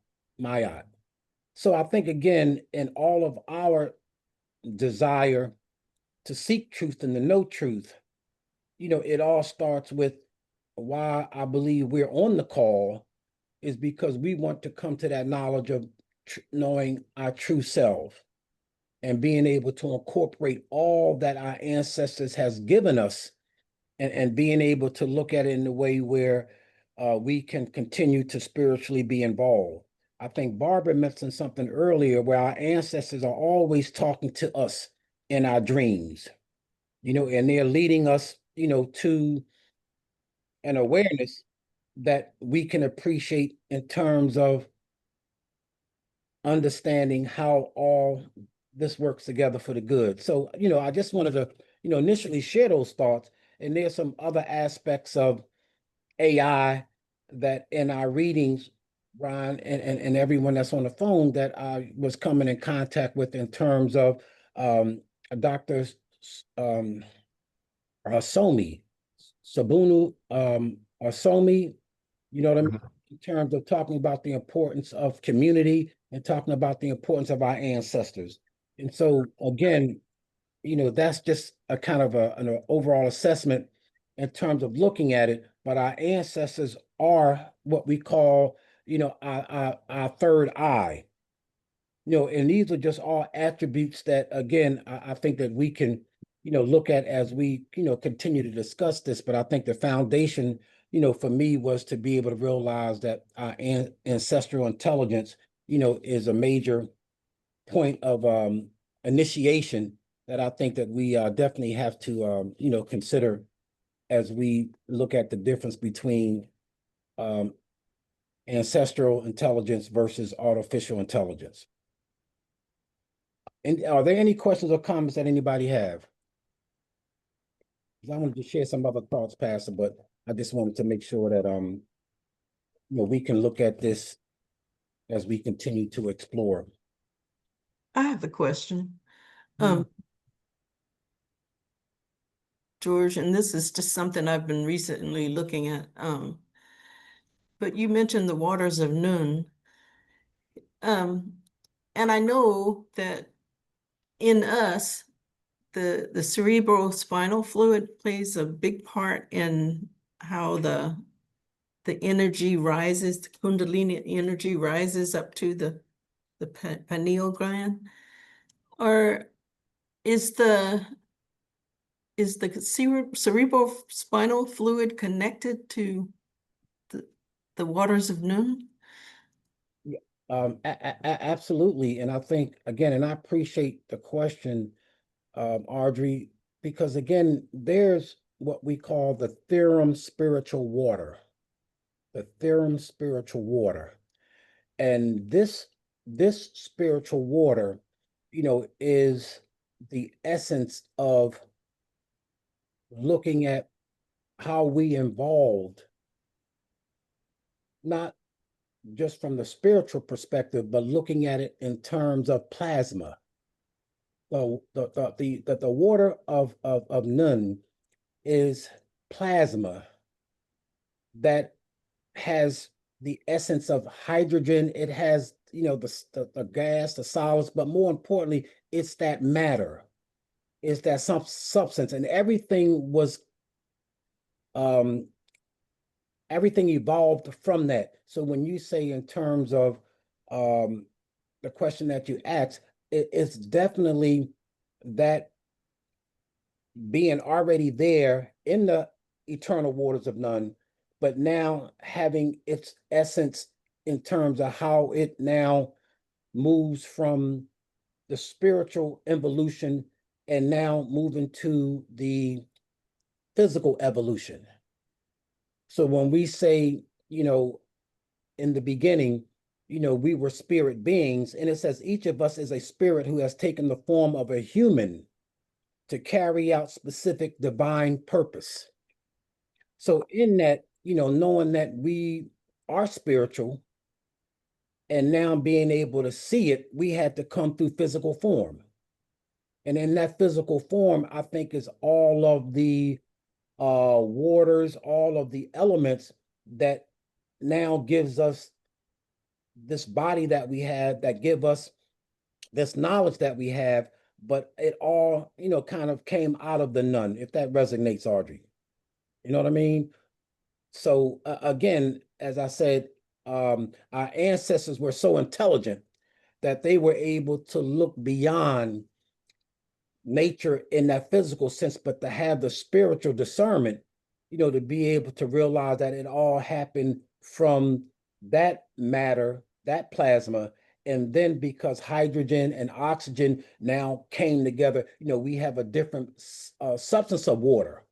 S4: So I think, again, in all of our desire to seek truth and to know truth, it all starts with why I believe we're on the call is because we want to come to that knowledge of knowing our true self and being able to incorporate all that our ancestors has given us and being able to look at it in a way where we can continue to spiritually be involved. I think Barbara mentioned something earlier where our ancestors are always talking to us in our dreams, and they're leading us, to an awareness that we can appreciate in terms of understanding how all this works together for the good. So, I just wanted to, initially share those thoughts. And there's some other aspects of AI that in our readings, Ron, and everyone that's on the phone that I was coming in contact with in terms of Dr. Somi, Sabunu Somi, you know what I mean? In terms of talking about the importance of community and talking about the importance of our ancestors. And so again, that's just a kind of an overall assessment in terms of looking at it. But our ancestors are what we call, our third eye. And these are just all attributes that, again, I think that we can, look at as we, continue to discuss this. But I think the foundation, for me was to be able to realize that our ancestral intelligence, is a major point of initiation that I think that we definitely have to, consider as we look at the difference between ancestral intelligence versus artificial intelligence. And are there any questions or comments that anybody have? I wanted to share some other thoughts, Pastor, but I just wanted to make sure that we can look at this as we continue to explore.
S3: I have a question.
S4: Mhm.
S3: George, and this is just something I've been recently looking at. But you mentioned the waters of Nun. And I know that in us, the cerebral spinal fluid plays a big part in how the energy rises, the Kundalini energy rises up to the pineal gland. Or is the cerebral spinal fluid connected to the waters of Nun?
S4: Absolutely. And I think, again, and I appreciate the question, Audrey, because again, there's what we call the theorem spiritual water. The theorem spiritual water. And this spiritual water, is the essence of looking at how we evolved, not just from the spiritual perspective, but looking at it in terms of plasma. The water of Nun is plasma that has the essence of hydrogen. It has, the gas, the solids, but more importantly, it's that matter. It's that substance, and everything was everything evolved from that. So when you say in terms of the question that you asked, it's definitely that being already there in the eternal waters of Nun, but now having its essence in terms of how it now moves from the spiritual evolution and now moving to the physical evolution. So when we say, in the beginning, we were spirit beings, and it says each of us is a spirit who has taken the form of a human to carry out specific divine purpose. So in that, knowing that we are spiritual and now being able to see it, we had to come through physical form. And in that physical form, I think is all of the waters, all of the elements that now gives us this body that we have, that give us this knowledge that we have, but it all, kind of came out of the Nun, if that resonates, Audrey. You know what I mean? So again, as I said, our ancestors were so intelligent that they were able to look beyond nature in that physical sense, but to have the spiritual discernment, to be able to realize that it all happened from that matter, that plasma, And then because hydrogen and oxygen now came together, we have a different substance of water.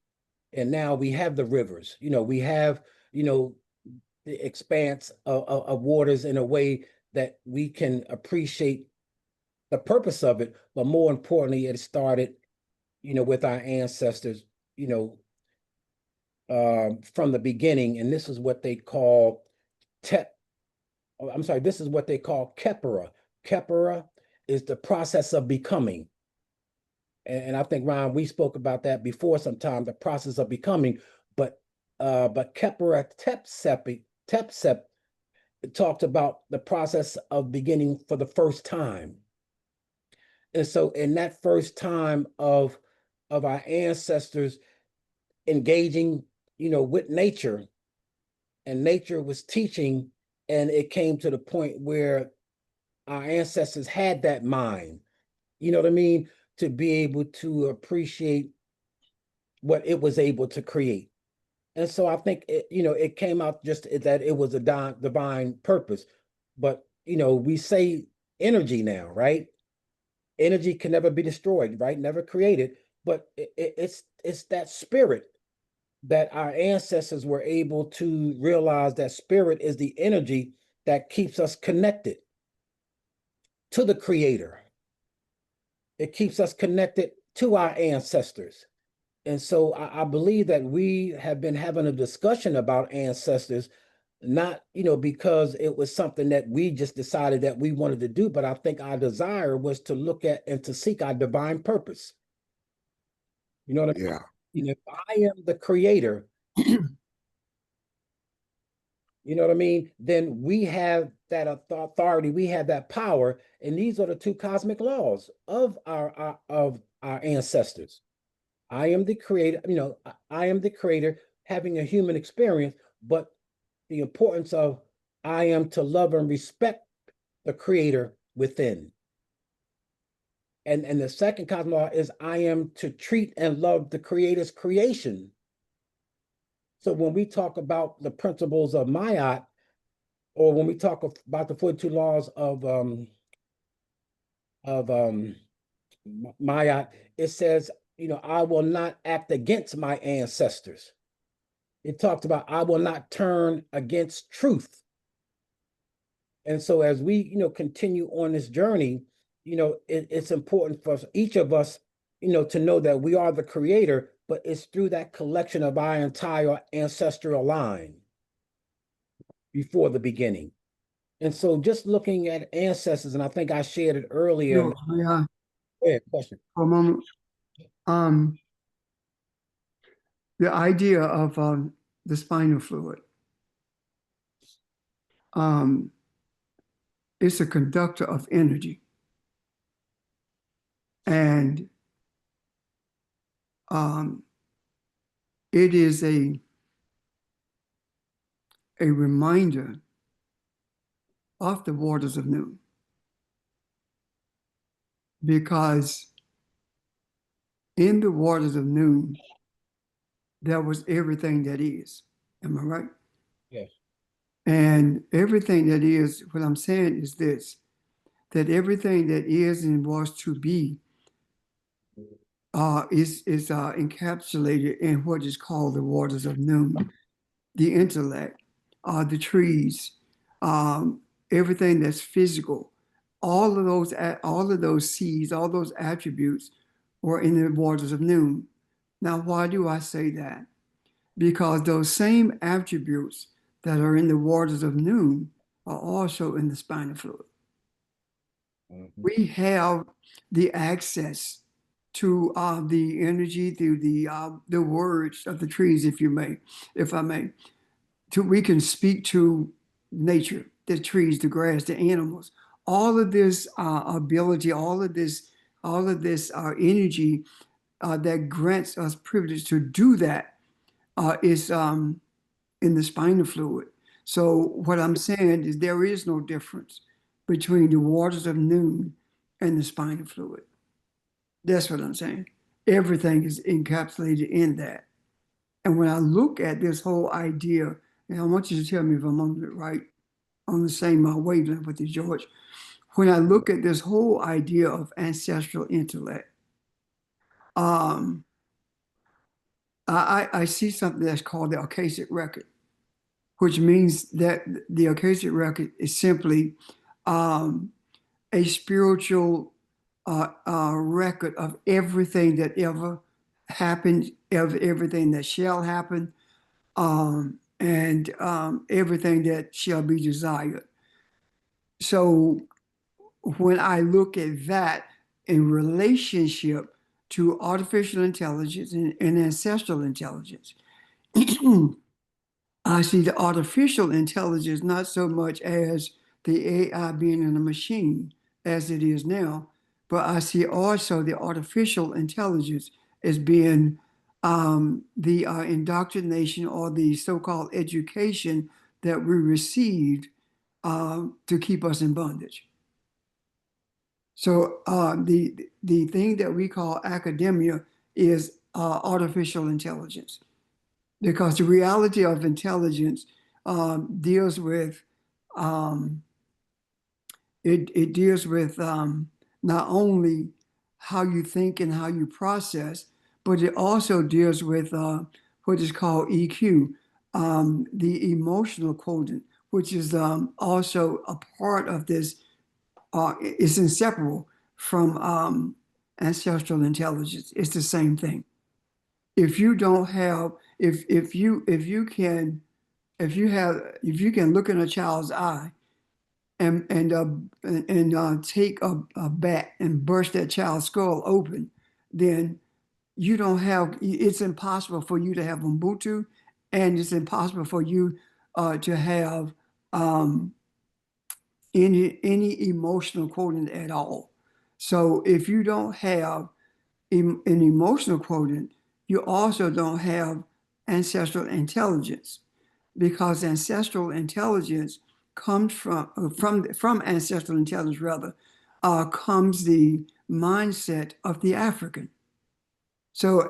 S4: And now we have the rivers, we have, the expanse of waters in a way that we can appreciate the purpose of it. But more importantly, it started, with our ancestors, from the beginning. And this is what they call this is what they call Khepera. Khepera is the process of becoming. And I think, Ron, we spoke about that before sometime, the process of becoming. But Khepera Tepsep talked about the process of beginning for the first time. And so in that first time of our ancestors engaging, with nature, and nature was teaching, and it came to the point where our ancestors had that mind, you know what I mean, to be able to appreciate what it was able to create. And so I think it came out just that it was a divine purpose. But we say energy now, right? Energy can never be destroyed, right? Never created, but it's that spirit that our ancestors were able to realize, that spirit is the energy that keeps us connected to the creator. It keeps us connected to our ancestors. And so I believe that we have been having a discussion about ancestors, not, because it was something that we just decided that we wanted to do, but I think our desire was to look at and to seek our divine purpose. You know what I mean?
S1: Yeah.
S4: If I am the creator, you know what I mean? Then we have that authority, we have that power, and these are the two cosmic laws of our ancestors. I am the creator, I am the creator having a human experience, but the importance of I am to love and respect the creator within. And the second cosmic law is I am to treat and love the creator's creation. So when we talk about the principles of Ma'at, or when we talk about the 42 laws of Ma'at, it says, I will not act against my ancestors. It talks about I will not turn against truth. And so as we, continue on this journey, it's important for each of us, to know that we are the creator, but it's through that collection of our entire ancestral line before the beginning. And so just looking at ancestors, and I think I shared it earlier.
S2: No, yeah,
S4: Question.
S2: for a moment. The idea of the spinal fluid. It's a conductor of energy. And it is a reminder of the waters of noon. Because in the waters of noon, there was everything that is. Am I right?
S4: Yes.
S2: And everything that is, what I'm saying is this, that everything that is and was to be is encapsulated in what is called the waters of noon, the intellect, the trees, everything that's physical, all of those seeds, all those attributes were in the waters of noon. Now, why do I say that? Because those same attributes that are in the waters of noon are also in the spinal fluid.
S4: Mm-hmm.
S2: We have the access to the energy through the words of the trees, if I may. We can speak to nature, the trees, the grass, the animals. All of this ability, all of this energy that grants us privilege to do that is in the spinal fluid. So what I'm saying is there is no difference between the waters of noon and the spinal fluid. That's what I'm saying. Everything is encapsulated in that. And when I look at this whole idea, and I want you to tell me if I'm on the same wavelength with you, George. when I look at this whole idea of ancestral intellect, um, I see something that's called the Akashic record, which means that the Akashic record is simply um, a spiritual record of everything that ever happened, of everything that shall happen, and everything that shall be desired. So when I look at that in relationship to artificial intelligence and ancestral intelligence, I see the artificial intelligence not so much as the AI being in a machine as it is now, but I see also the artificial intelligence as being the indoctrination or the so-called education that we received to keep us in bondage. So the thing that we call academia is artificial intelligence, because the reality of intelligence deals with um, it deals with not only how you think and how you process, but it also deals with what is called EQ, the emotional quotient, which is also a part of this. It's inseparable from ancestral intelligence. It's the same thing. If you don't have, if you can, if you can look in a child's eye and take a bat and burst that child's skull open, then you don't have. It's impossible for you to have Ubuntu, and it's impossible for you to have um, any emotional quotient at all. So if you don't have an emotional quotient, you also don't have ancestral intelligence, because ancestral intelligence comes from ancestral intelligence rather comes the mindset of the African. So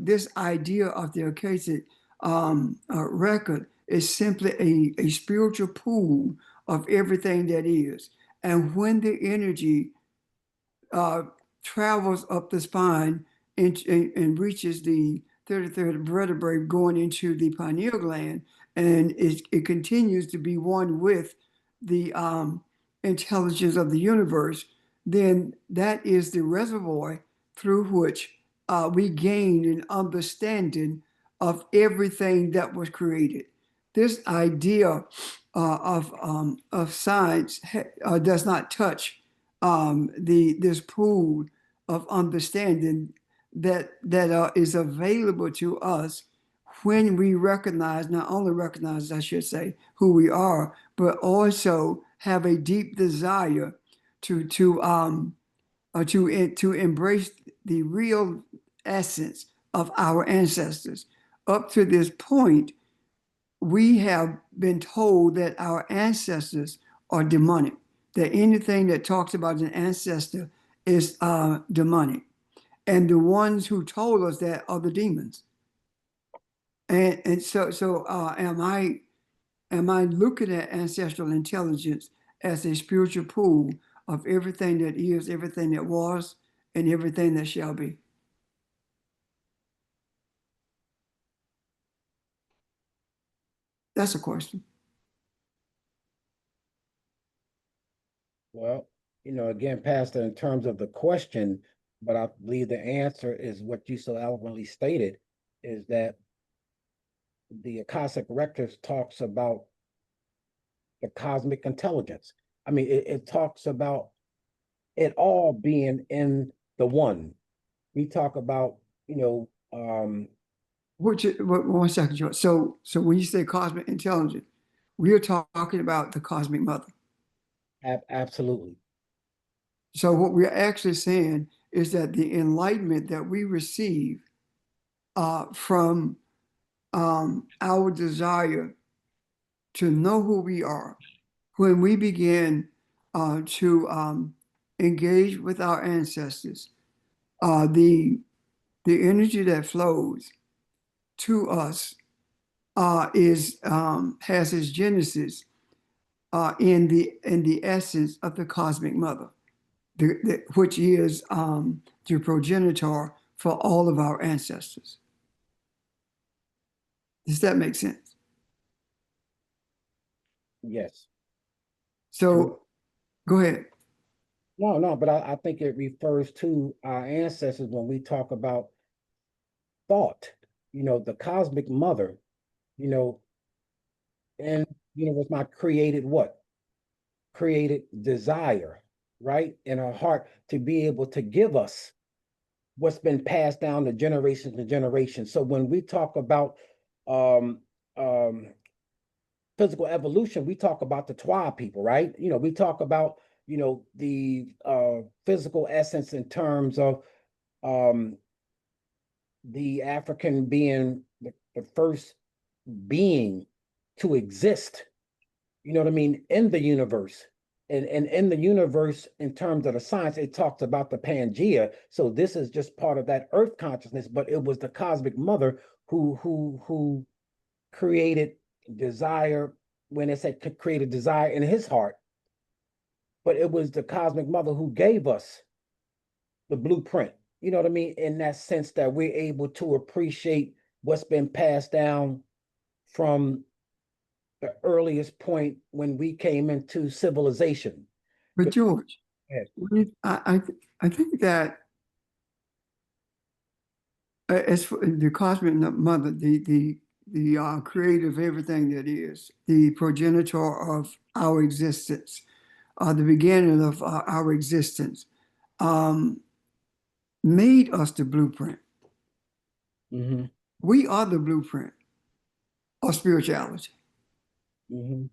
S2: this idea of the Akashic record is simply a spiritual pool of everything that is. And when the energy uh, travels up the spine and reaches the 33rd vertebrae going into the pineal gland, and it continues to be one with the intelligence of the universe, then that is the reservoir through which we gain an understanding of everything that was created. This idea of science does not touch this pool of understanding that is available to us when we recognize, not only recognize, I should say, who we are, but also have a deep desire to embrace the real essence of our ancestors. Up to this point, we have been told that our ancestors are demonic, that anything that talks about an ancestor is demonic. And the ones who told us that are the demons. And so am I looking at ancestral intelligence as a spiritual pool of everything that is, everything that was, and everything that shall be? That's a question.
S4: Well, again, Pastor, in terms of the question, but I believe the answer is what you so eloquently stated, is that the Akashic Records talks about the cosmic intelligence. I mean, it talks about it all being in the one. We talk about,
S2: One second, George. So when you say cosmic intelligence, we are talking about the cosmic mother.
S4: Absolutely.
S2: So what we're actually saying is that the enlightenment that we receive from our desire to know who we are, when we begin to engage with our ancestors, the energy that flows to us is has its genesis in the essence of the cosmic mother, which is the progenitor for all of our ancestors. Does that make sense?
S4: Yes.
S2: So go ahead.
S4: No, but I think it refers to our ancestors when we talk about thought, the cosmic mother, you know, and was my created what? Created desire, right? In her heart to be able to give us what's been passed down to generation to generation. So when we talk about um um physical evolution, we talk about the Twa people, right? We talk about, the physical essence in terms of um the African being the first being to exist, you know what I mean, in the universe. And in the universe, in terms of the science, it talks about the Pangea. So this is just part of that earth consciousness, but it was the cosmic mother who created desire, when it said created desire in his heart. But it was the cosmic mother who gave us the blueprint, you know what I mean, in that sense that we're able to appreciate what's been passed down from the earliest point when we came into civilization.
S2: But George,
S4: Yes.
S2: I think that as for the cosmic mother, the creator of everything that is, the progenitor of our existence, the beginning of our existence, um, made us the blueprint.
S4: Mm-hmm.
S2: We are the blueprint of spirituality.
S4: Mm-hmm.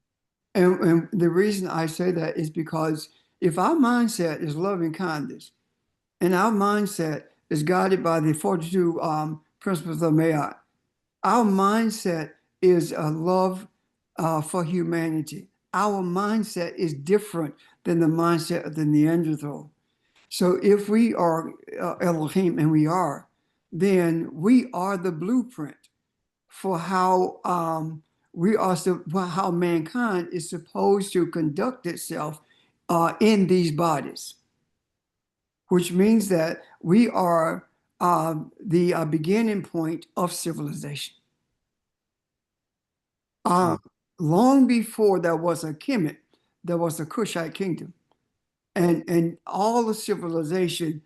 S2: And the reason I say that is because if our mindset is loving kindness and our mindset is guided by the 42 principles of Ma'at, our mindset is a love for humanity. Our mindset is different than the mindset of the Neanderthal. So if we are Elohim, and we are, then we are the blueprint for how how mankind is supposed to conduct itself in these bodies, which means that we are the beginning point of civilization. Long before there was a Kemet, there was a Kushite kingdom, and all the civilization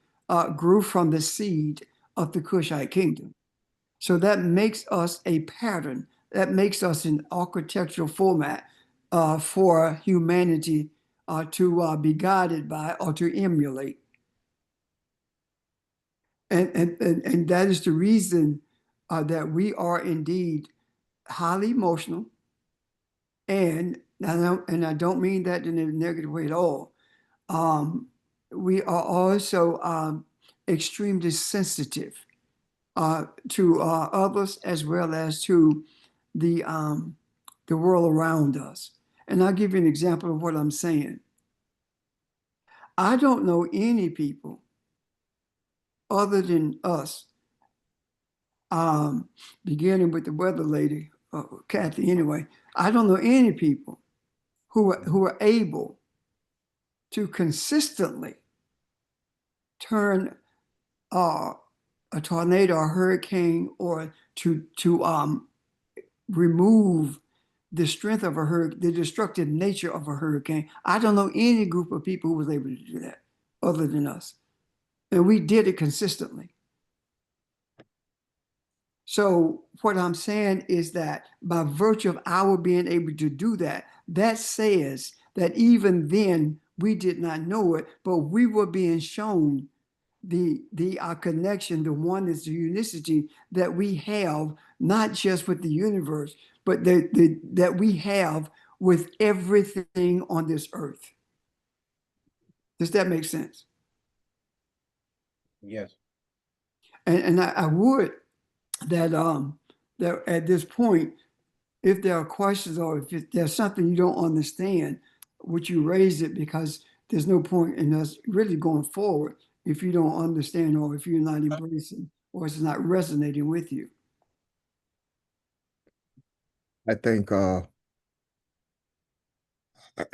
S2: grew from the seed of the Kushite kingdom. So that makes us a pattern. That makes us an architectural format for humanity to be guided by or to emulate. And that is the reason that we are indeed highly emotional. And I don't mean that in a negative way at all. We are also extremely sensitive to others as well as to the world around us. And I'll give you an example of what I'm saying. I don't know any people other than us, beginning with the weather lady, Kathy anyway. I don't know any people who are able to consistently turn a tornado or hurricane, or to remove the strength of a hurricane, the destructive nature of a hurricane. I don't know any group of people who was able to do that other than us. And we did it consistently. So what I'm saying is that by virtue of our being able to do that, that says that even then we did not know it, but we were being shown the connection, the oneness, the unicity that we have, not just with the universe, but that we have with everything on this earth. Does that make sense?
S4: Yes.
S2: And I would that at this point, if there are questions or if there's something you don't understand, would you raise it, because there's no point in us really going forward if you don't understand, or if you're not embracing, or it's not resonating with you.
S1: I think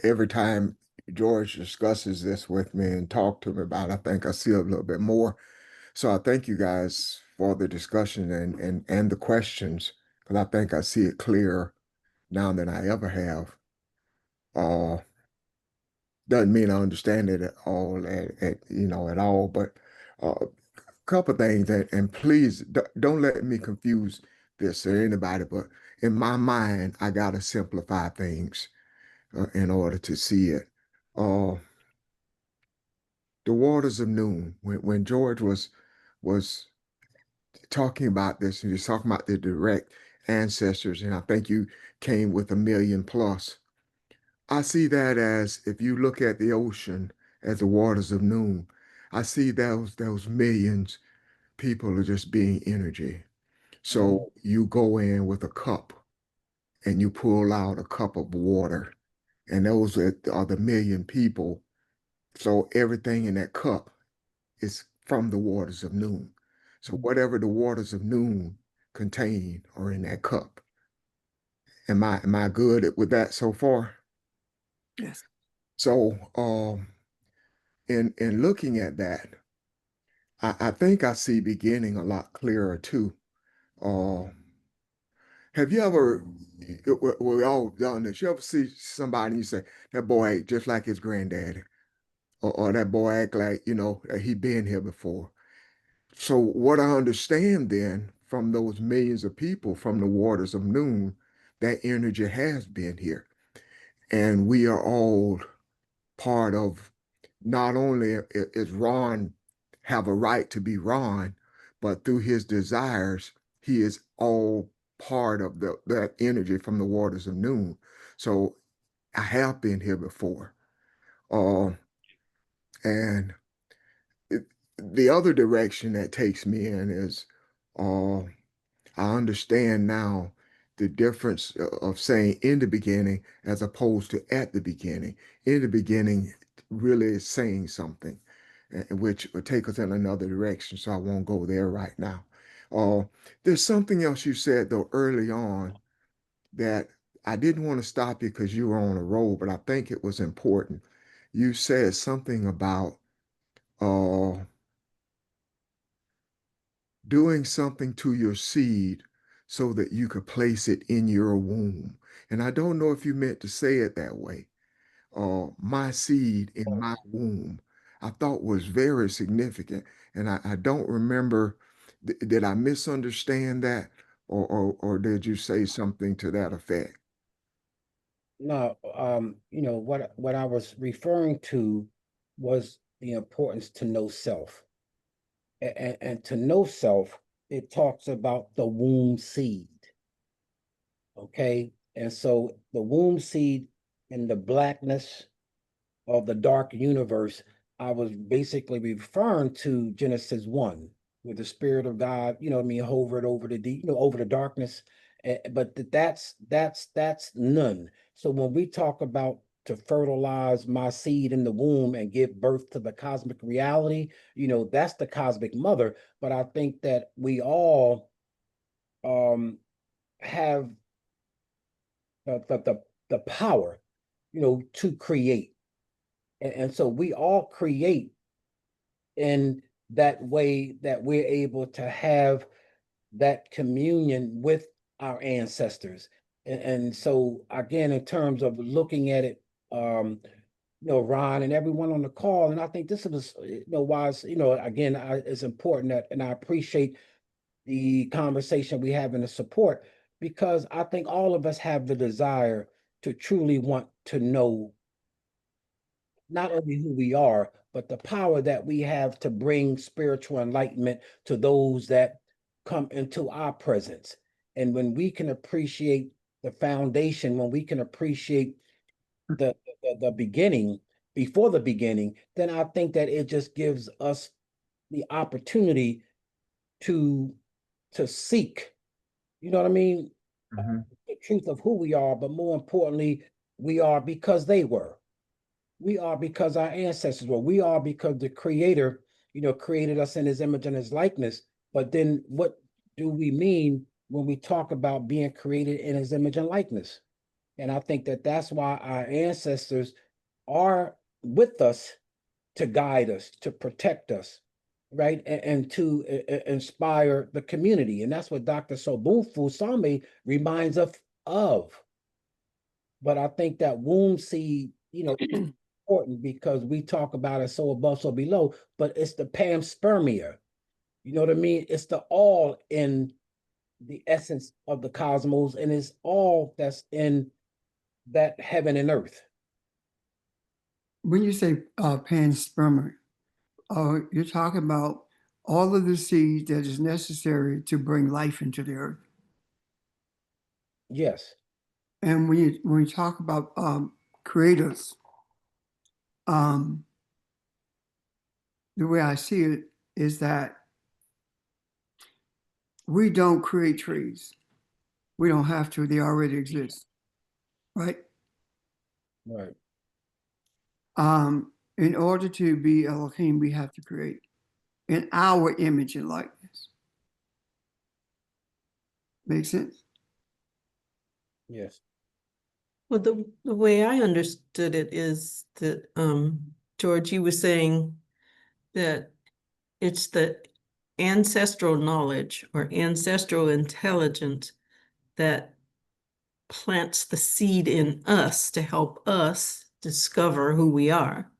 S1: every time George discusses this with me and talk to me about it, I think I see a little bit more. So I thank you guys for the discussion and the questions, because I think I see it clearer now than I ever have. Uh, doesn't mean I understand it at all, at all, but a couple things and please don't let me confuse this or anybody, but in my mind, I gotta simplify things in order to see it. Uh, the waters of noon. When George was talking about this, and he was talking about the direct ancestors, and I think you came with 1 million plus. I see that as if you look at the ocean as the waters of noon, I see those millions people are just being energy. So you go in with a cup and you pull out a cup of water, and those are the 1 million people. So everything in that cup is from the waters of noon. So whatever the waters of noon contain are in that cup. Am I good with that so far?
S2: Yes.
S1: So in looking at that, I think I see beginning a lot clearer too. Uh, have you ever, we all done this, you ever see somebody and you say, that boy act just like his granddaddy, or that boy act like, he been here before. So what I understand then from those millions of people from the waters of noon, that energy has been here. And we are all part of, not only is Ron have a right to be Ron, but through his desires, he is all part of that energy from the waters of noon. So I have been here before. Uh, and it, the other direction that takes me in is uh, I understand now the difference of saying in the beginning as opposed to at the beginning. In the beginning really is saying something, which will take us in another direction. So I won't go there right now. Uh, there's something else you said though early on that I didn't want to stop you because you were on a roll, but I think it was important. You said something about uh, doing something to your seed so that you could place it in your womb. And I don't know if you meant to say it that way. My seed in my womb, I thought was very significant. And I don't remember, did I misunderstand that? Or did you say something to that effect?
S4: No, what I was referring to was the importance to know self. And to know self, it talks about the womb seed. Okay. And so the womb seed in the blackness of the dark universe, I was basically referring to Genesis 1, where the Spirit of God, what I mean, hovered over the deep, over the darkness. But that's none. So when we talk about to fertilize my seed in the womb and give birth to the cosmic reality, that's the cosmic mother. But I think that we all have the power, to create. And so we all create in that way that we're able to have that communion with our ancestors. And so again, in terms of looking at it, Ron and everyone on the call, and I think this is, why it's, again, it's important that, and I appreciate the conversation we have and the support, because I think all of us have the desire to truly want to know not only who we are, but the power that we have to bring spiritual enlightenment to those that come into our presence. And when we can appreciate the foundation, when we can appreciate the beginning before the beginning, then I think that it just gives us the opportunity to seek, you know what I mean,
S1: Mhm.
S4: the truth of who we are, but more importantly, we are because they were. We are because our ancestors were. We are because the Creator, created us in His image and His likeness. But then, what do we mean when we talk about being created in His image and likeness? And I think that that's why our ancestors are with us to guide us, to protect us, right? And to inspire the community. And that's what Dr. Sobunfu Same reminds us of. But I think that womb seed, is important because we talk about it so above, so below, but it's the panspermia. You know what I mean? It's the all in the essence of the cosmos, and it's all that's in that heaven and earth.
S2: When you say panspermia, you're talking about all of the seeds that is necessary to bring life into the earth.
S4: Yes.
S2: And when you talk about creators, the way I see it is that we don't create trees. We don't have to, they already exist, right?
S4: Right.
S2: In order to be Elohim, we have to create in our image and likeness. Make sense?
S4: Yes.
S3: Well, the way I understood it is that, George, you were saying that it's the ancestral knowledge or ancestral intelligence that plants the seed in us to help us discover who we are,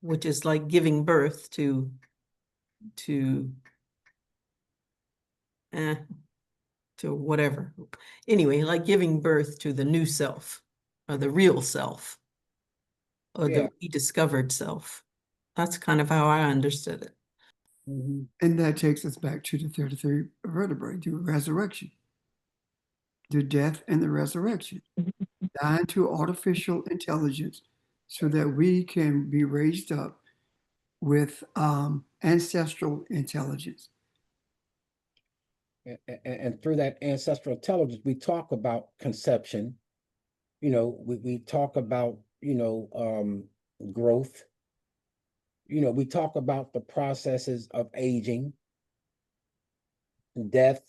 S3: which is like giving birth to whatever. Anyway, like giving birth to the new self or the real self or
S4: Yeah.
S3: the rediscovered self. That's kind of how I understood it.
S4: Mhm.
S2: And that takes us back to the 33 vertebrae, the resurrection, the death and the resurrection, dying to artificial intelligence so that we can be raised up with ancestral intelligence.
S4: And through that ancestral intelligence, we talk about conception. We talk about, growth. We talk about the processes of aging, death,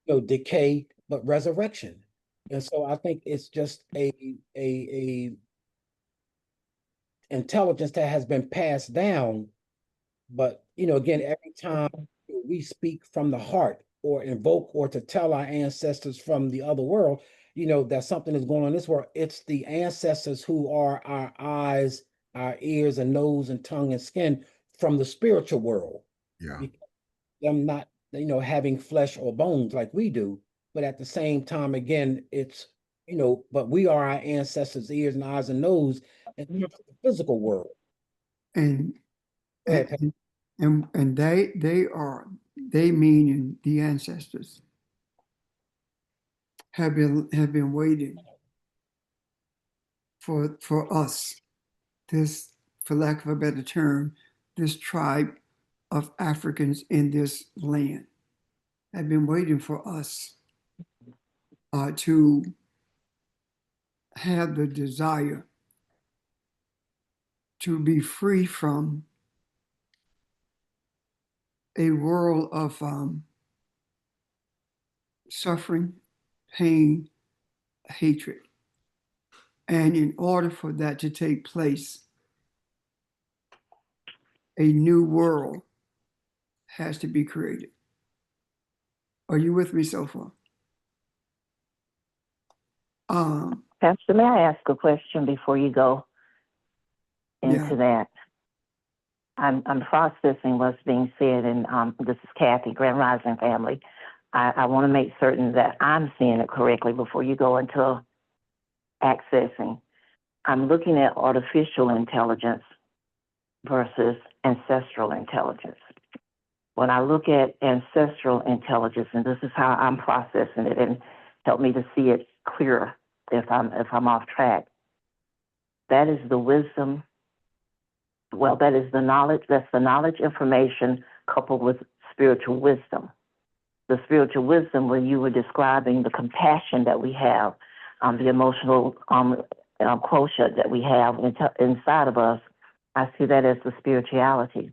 S4: decay, but resurrection. And so I think it's just a intelligence that has been passed down. But again, every time we speak from the heart or invoke or to tell our ancestors from the other world, that something is going on in this world, it's the ancestors who are our eyes, our ears and nose and tongue and skin from the spiritual world.
S1: Yeah.
S4: Because them not, having flesh or bones like we do, but at the same time, again, it's, but we are our ancestors' ears and eyes and nose and the physical world.
S2: And
S4: Go ahead, Pat.
S2: and they meaning the ancestors have been waiting for us, this, for lack of a better term, this tribe of Africans in this land have been waiting for us to have the desire to be free from a world of suffering, pain, hatred. And in order for that to take place, a new world has to be created. Are you with me so far?
S5: Pastor, may I ask a question before you go into that? I'm processing what's being said, and this is Kathy, Grand Rising family. I want to make certain that I'm seeing it correctly before you go into accessing. I'm looking at artificial intelligence versus ancestral intelligence. When I look at ancestral intelligence, and this is how I'm processing it, and help me to see it clearer if I'm off track. That is the wisdom. Well, that is the knowledge. That's the knowledge, information coupled with spiritual wisdom. The spiritual wisdom, when you were describing the compassion that we have, the emotional quotient that we have inside of us, I see that as the spirituality.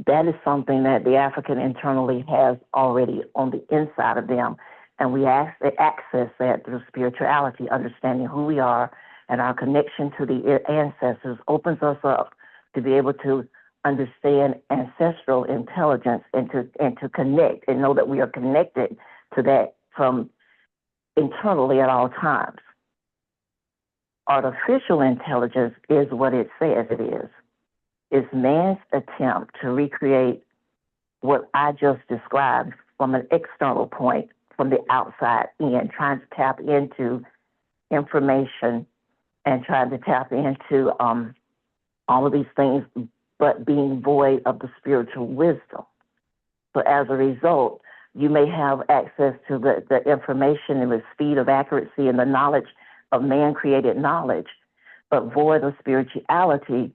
S5: That is something that the African internally has already on the inside of them.
S6: And we access that through spirituality, understanding who we are, and our connection to the ancestors opens us up to be able to understand ancestral intelligence and to connect and know that we are connected to that from internally at all times. Artificial intelligence is what it says it is. It's man's attempt to recreate what I just described from an external point, from the outside in, trying to tap into information and trying to tap into all of these things, but being void of the spiritual wisdom. So as a result, you may have access to the information and the speed of accuracy and the knowledge of man-created knowledge, but void of spirituality.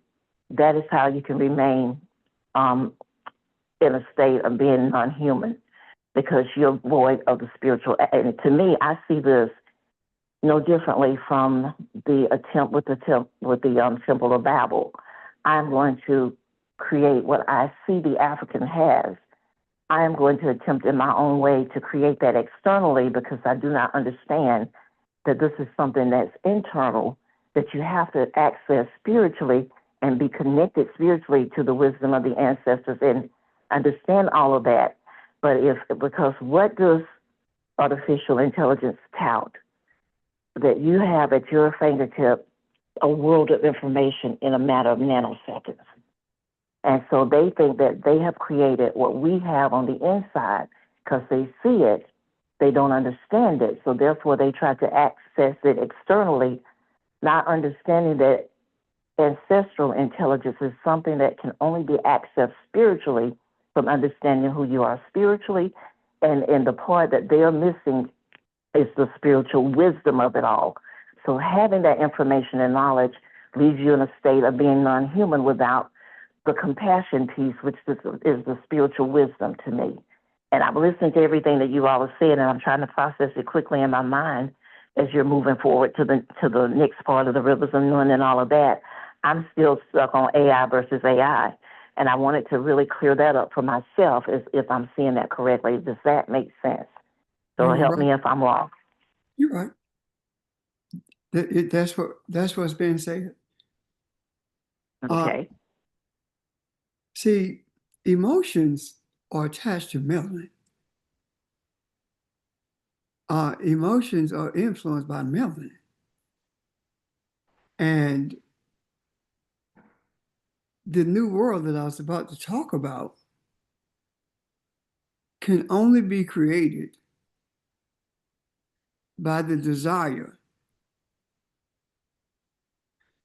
S6: That is how you can remain in a state of being non-human, because you're void of the spiritual. And to me, I see this no differently from the attempt with the Temple of Babel. I'm going to create what I see the African has. I am going to attempt in my own way to create that externally, because I do not understand that this is something that's internal, that you have to access spiritually and be connected spiritually to the wisdom of the ancestors and understand all of that. But because what does artificial intelligence tout? That you have at your fingertip a world of information in a matter of nanoseconds. And so they think that they have created what we have on the inside because they see it, they don't understand it. So therefore they try to access it externally, not understanding that ancestral intelligence is something that can only be accessed spiritually, from understanding who you are spiritually. And the part that they're missing is the spiritual wisdom of it all. So having that information and knowledge leaves you in a state of being non-human without the compassion piece, which is the spiritual wisdom to me. And I'm listening to everything that you all are saying, and I'm trying to process it quickly in my mind as you're moving forward to the next part of the rivers of Nun and all of that. I'm still stuck on AI versus AI. And I wanted to really clear that up for myself, if I'm seeing that correctly. Does that make sense? So help me if I'm wrong.
S2: You're right. That's what's being said.
S6: Okay.
S2: See, emotions are attached to melanin. Emotions are influenced by melanin. And the new world that I was about to talk about can only be created by the desire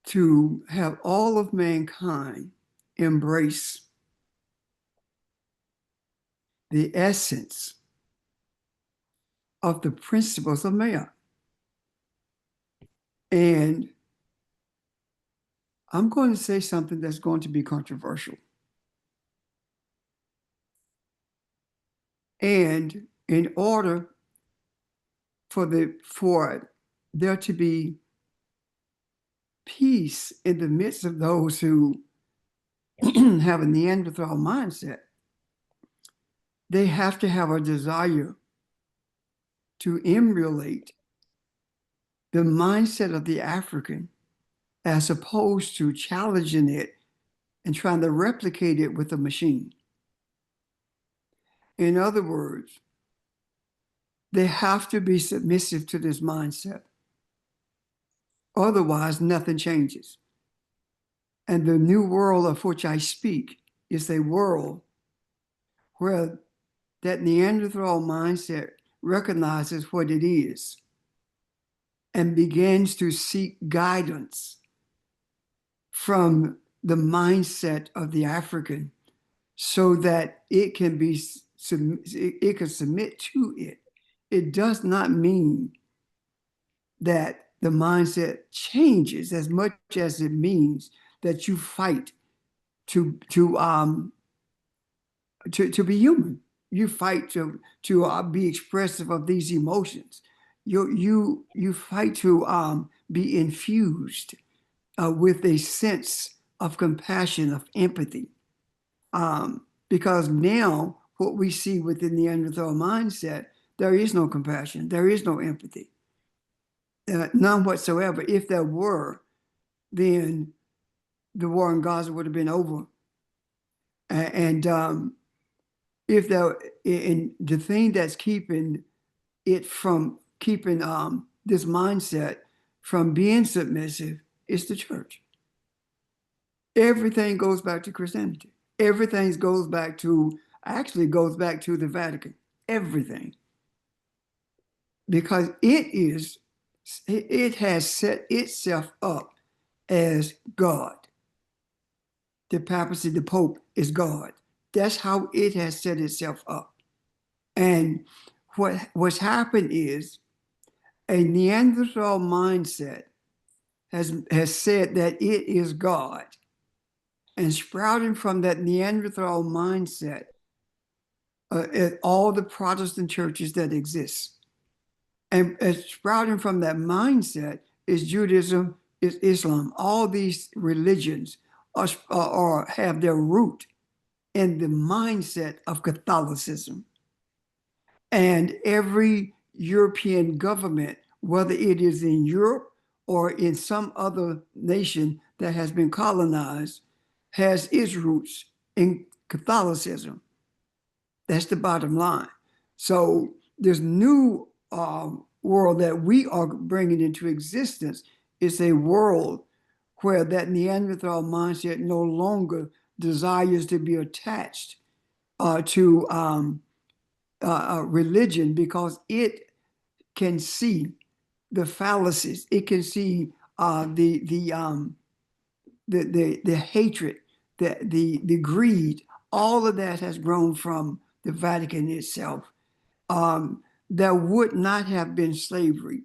S2: to have all of mankind embrace the essence of the principles of man. And I'm going to say something that's going to be controversial. And in order for there to be peace in the midst of those who have a Neanderthal mindset, they have to have a desire to emulate the mindset of the African, as opposed to challenging it and trying to replicate it with a machine. In other words, they have to be submissive to this mindset. Otherwise, nothing changes. And the new world of which I speak is a world where that Neanderthal mindset recognizes what it is and begins to seek guidance from the mindset of the African, so that it can submit to it. It does not mean that the mindset changes as much as it means that you fight to be human. You fight to be expressive of these emotions. You fight to be infused with a sense of compassion, of empathy. Because now what we see within the Neanderthal mindset, there is no compassion. There is no empathy. None whatsoever. If there were, then the war in Gaza would have been over. And if there, and the thing that's keeping it from keeping this mindset from being submissive is the church. Everything goes back to Christianity. Everything actually goes back to the Vatican. Everything. Because it has set itself up as God. The papacy, the Pope is God. That's how it has set itself up. And what's happened is a Neanderthal mindset has said that it is God. And sprouting from that Neanderthal mindset, all the Protestant churches that exist. And sprouting from that mindset is Judaism, is Islam. All these religions have their root in the mindset of Catholicism. And every European government, whether it is in Europe or in some other nation that has been colonized, has its roots in Catholicism. That's the bottom line. So this new world that we are bringing into existence is a world where that Neanderthal mindset no longer desires to be attached to religion, because it can see the fallacies. It can see the hatred, the greed. All of that has grown from the Vatican itself. There would not have been slavery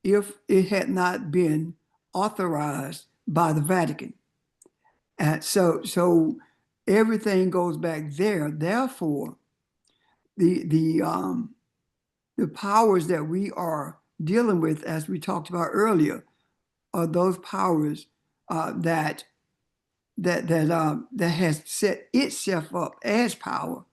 S2: if it had not been authorized by the Vatican. And so everything goes back there. Therefore, the powers that we are dealing with, as we talked about earlier, are those powers that has set itself up as power.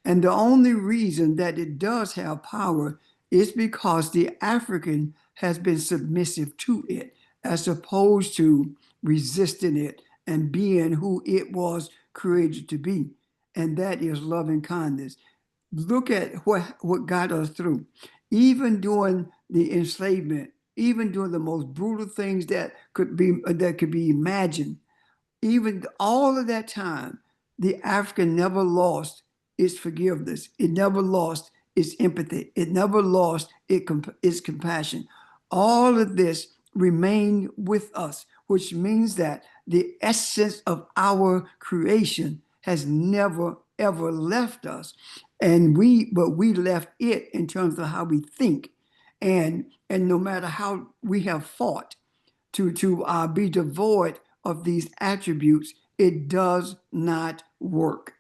S2: And the only reason that it does have power is because the African has been submissive to it, as opposed to resisting it and being who it was created to be. And that is loving kindness. Look at what got us through. Even during the enslavement, even during the most brutal things that could be imagined, even all of that time, the African never lost its forgiveness. It never lost its empathy. It never lost its compassion. All of this remained with us, which means that the essence of our creation has never, ever left us. But we left it in terms of how we think. And no matter how we have fought to be devoid of these attributes, it does not work.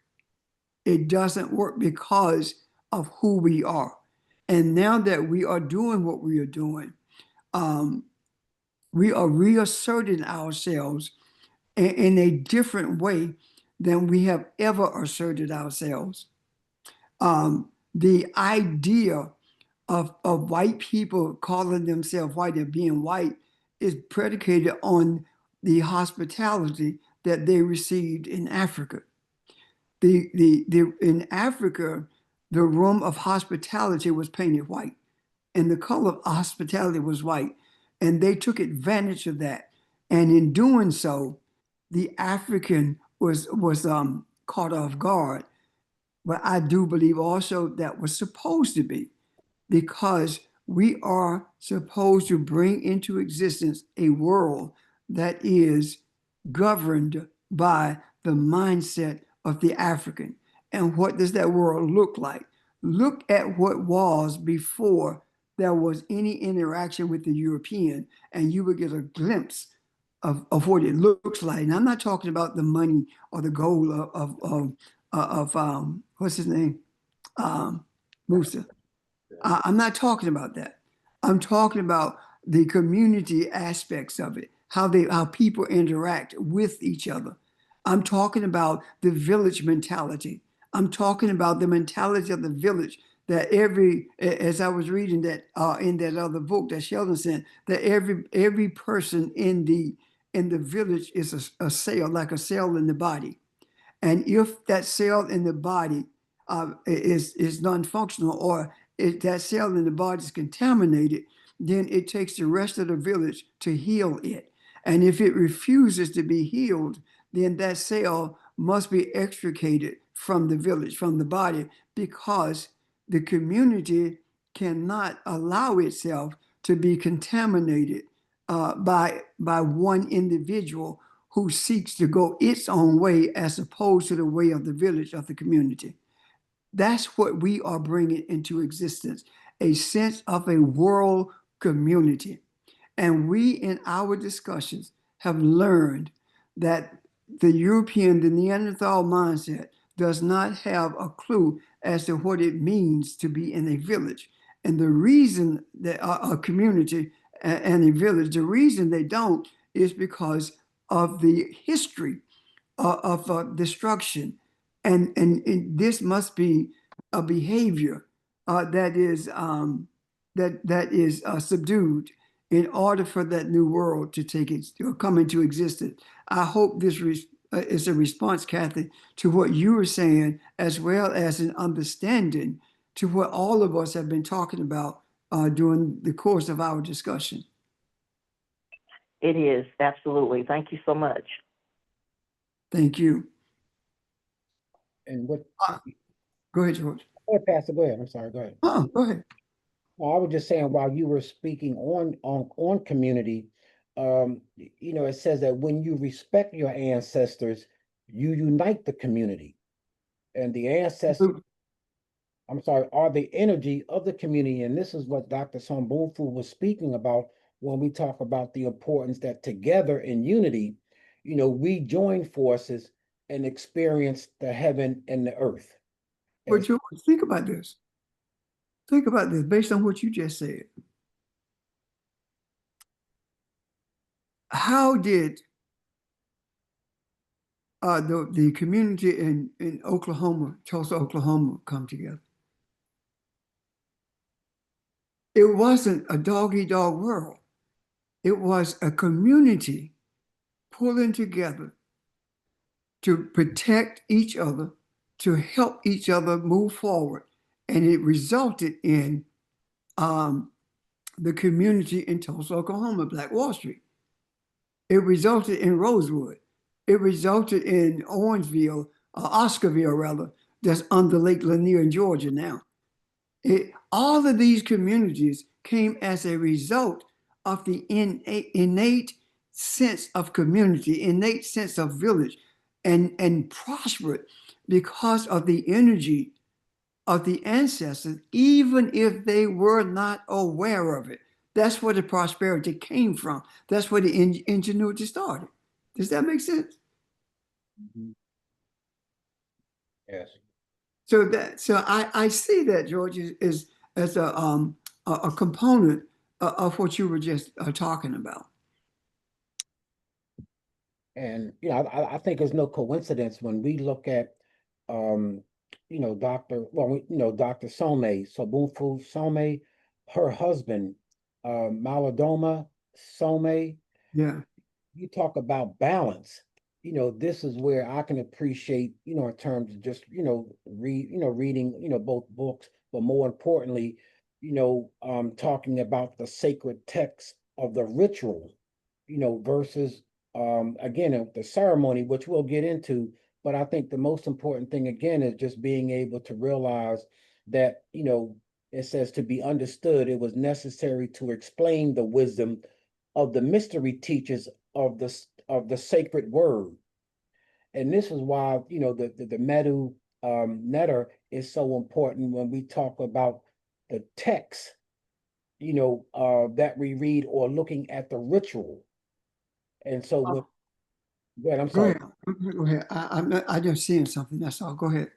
S2: It doesn't work because of who we are. And now that we are doing what we are doing, we are reasserting ourselves in a different way than we have ever asserted ourselves. The idea of white people calling themselves white and being white is predicated on the hospitality that they received in Africa. In Africa, the room of hospitality was painted white, and the color of hospitality was white, and they took advantage of that. And in doing so, the African was caught off guard. But I do believe also that was supposed to be, because we are supposed to bring into existence a world that is governed by the mindset of the African. And what does that world look like? Look at what was before there was any interaction with the European, and you would get a glimpse of what it looks like. And I'm not talking about the money or the gold of what's his name? Musa. I'm not talking about that. I'm talking about the community aspects of it, how people interact with each other. I'm talking about the village mentality. I'm talking about the mentality of the village that as I was reading that in that other book that Sheldon sent, that every person in the village is a cell, like a cell in the body. And if that cell in the body is non-functional, or if that cell in the body is contaminated, then it takes the rest of the village to heal it. And if it refuses to be healed, then that cell must be extricated from the village, from the body, because the community cannot allow itself to be contaminated by one individual who seeks to go its own way as opposed to the way of the village, of the community. That's what we are bringing into existence, a sense of a world community. And we, in our discussions, have learned that the European, the Neanderthal mindset does not have a clue as to what it means to be in a village. And the reason that a community and a village, the reason they don't is because of the history of destruction. And this must be a behavior that is subdued in order for that new world to come into existence. I hope this is a response, Kathy, to what you were saying, as well as an understanding to what all of us have been talking about during the course of our discussion.
S6: It is, absolutely. Thank you so much.
S2: Thank you.
S4: And what,
S2: Go ahead, George.
S4: go ahead, Pastor, go ahead. I'm sorry, go ahead.
S2: Go ahead.
S4: Well, I was just saying, while you were speaking on community, you know, it says that when you respect your ancestors, you unite the community. And the ancestors, I'm sorry, are the energy of the community. And this is what Dr. Sombunfu was speaking about when we talk about the importance that together in unity, you know, we join forces and experience the heaven and the earth.
S2: But George, think about this. Think about this based on what you just said. How did the community in Oklahoma, Tulsa, Oklahoma, come together? It wasn't a dog-eat-dog world. It was a community pulling together to protect each other, to help each other move forward. And it resulted in the community in Tulsa, Oklahoma, Black Wall Street. It resulted in Rosewood. It resulted in Orangeville, Oscarville rather, that's under Lake Lanier in Georgia now. All of these communities came as a result of the innate sense of community, innate sense of village, and prospered because of the energy of the ancestors, even if they were not aware of it. That's where the prosperity came from. That's where the ingenuity started. Does that make sense?
S4: Yes.
S2: So I see that, George, is as a component of what you were just talking about.
S4: And you know, I think there's no coincidence when we look at you know, Dr. Some, Sobunfu Some, her husband, Malidoma Some.
S2: Yeah.
S4: You talk about balance. You know, this is where I can appreciate, you know, in terms of just, you know, reading, you know, both books, but more importantly, you know, talking about the sacred text of the ritual, you know, versus again the ceremony, which we'll get into. But I think the most important thing again is just being able to realize that, you know, it says to be understood, it was necessary to explain the wisdom of the mystery teachers of the sacred word. And this is why, you know, the Medu Netter is so important when we talk about the text, you know, that we read, or looking at the ritual. And so when, go ahead, I'm
S2: Go
S4: sorry.
S2: ahead. Go ahead. I'm just seeing something. That's all. Go ahead.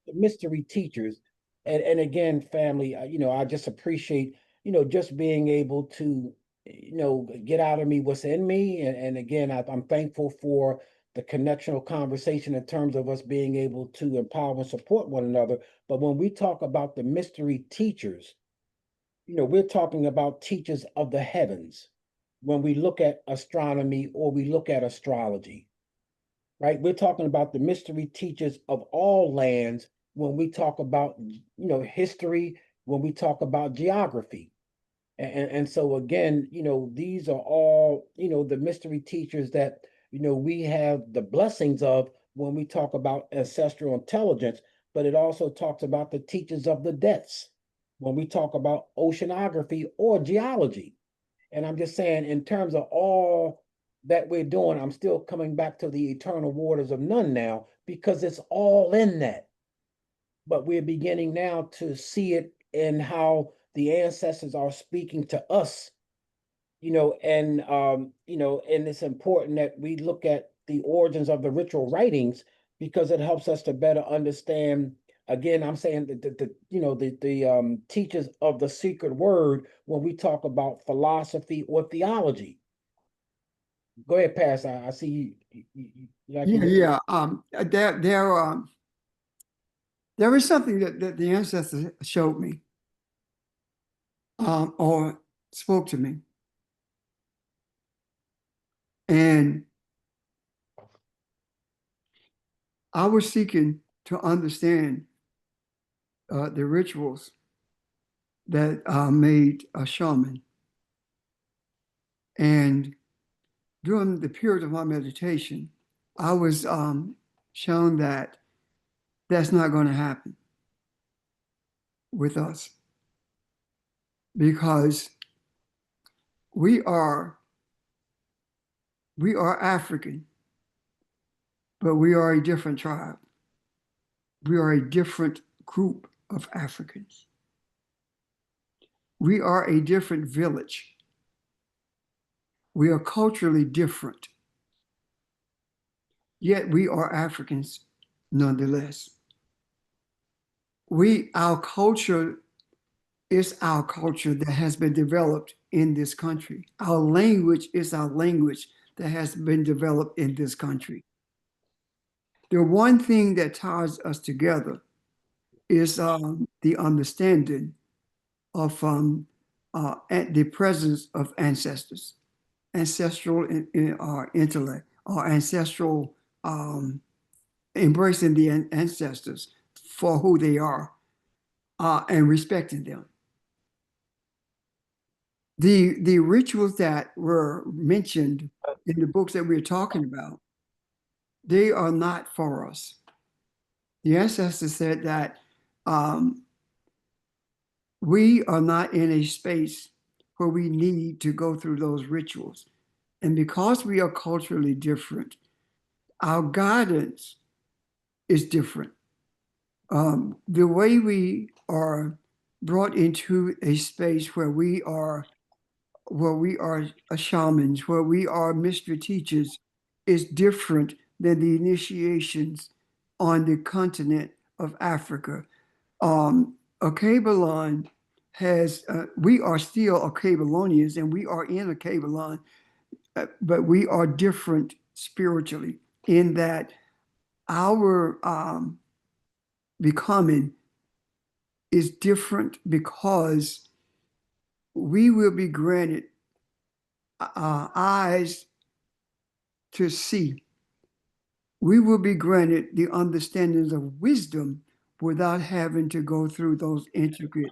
S4: The mystery teachers, and again, family, you know, I just appreciate, you know, just being able to, you know, get out of me what's in me. And again, I'm thankful for the connectional conversation in terms of us being able to empower and support one another. But when we talk about the mystery teachers, we're talking about teachers of the heavens. When we look at astronomy or we look at astrology, right? We're talking about the mystery teachers of all lands when we talk about, history, when we talk about geography. And so again, these are all, the mystery teachers that, we have the blessings of when we talk about ancestral intelligence, but it also talks about the teachers of the depths when we talk about oceanography or geology. And I'm just saying, in terms of all that we're doing, I'm still coming back to the eternal waters of none now, because it's all in that. But we're beginning now to see it in how the ancestors are speaking to us, and it's important that we look at the origins of the ritual writings, because it helps us to better understand. Again, I'm saying that the teachers of the secret word when we talk about philosophy or theology. Go ahead, Pastor. I see you like
S2: Yeah,
S4: to-
S2: yeah. There is something that the ancestors showed me, or spoke to me, and I was seeking to understand the rituals that made a shaman. And during the period of my meditation, I was shown that that's not going to happen with us, because we are African, but we are a different tribe. We are a different group of Africans. We are a different village. We are culturally different, yet we are Africans nonetheless. Our culture is our culture that has been developed in this country. Our language is our language that has been developed in this country. The one thing that ties us together is the understanding of the presence of ancestors, ancestral intellect, or ancestral embracing the ancestors for who they are, and respecting them. The rituals that were mentioned in the books that we're talking about, they are not for us. The ancestors said that we are not in a space where we need to go through those rituals. And because we are culturally different, our guidance is different. The way we are brought into a space where we are shamans, where we are mystery teachers, is different than the initiations on the continent of Africa. Akabalon we are still Akabalonians, and we are in Akabalon, but we are different spiritually in that our becoming is different, because we will be granted eyes to see. We will be granted the understandings of wisdom without having to go through those intricate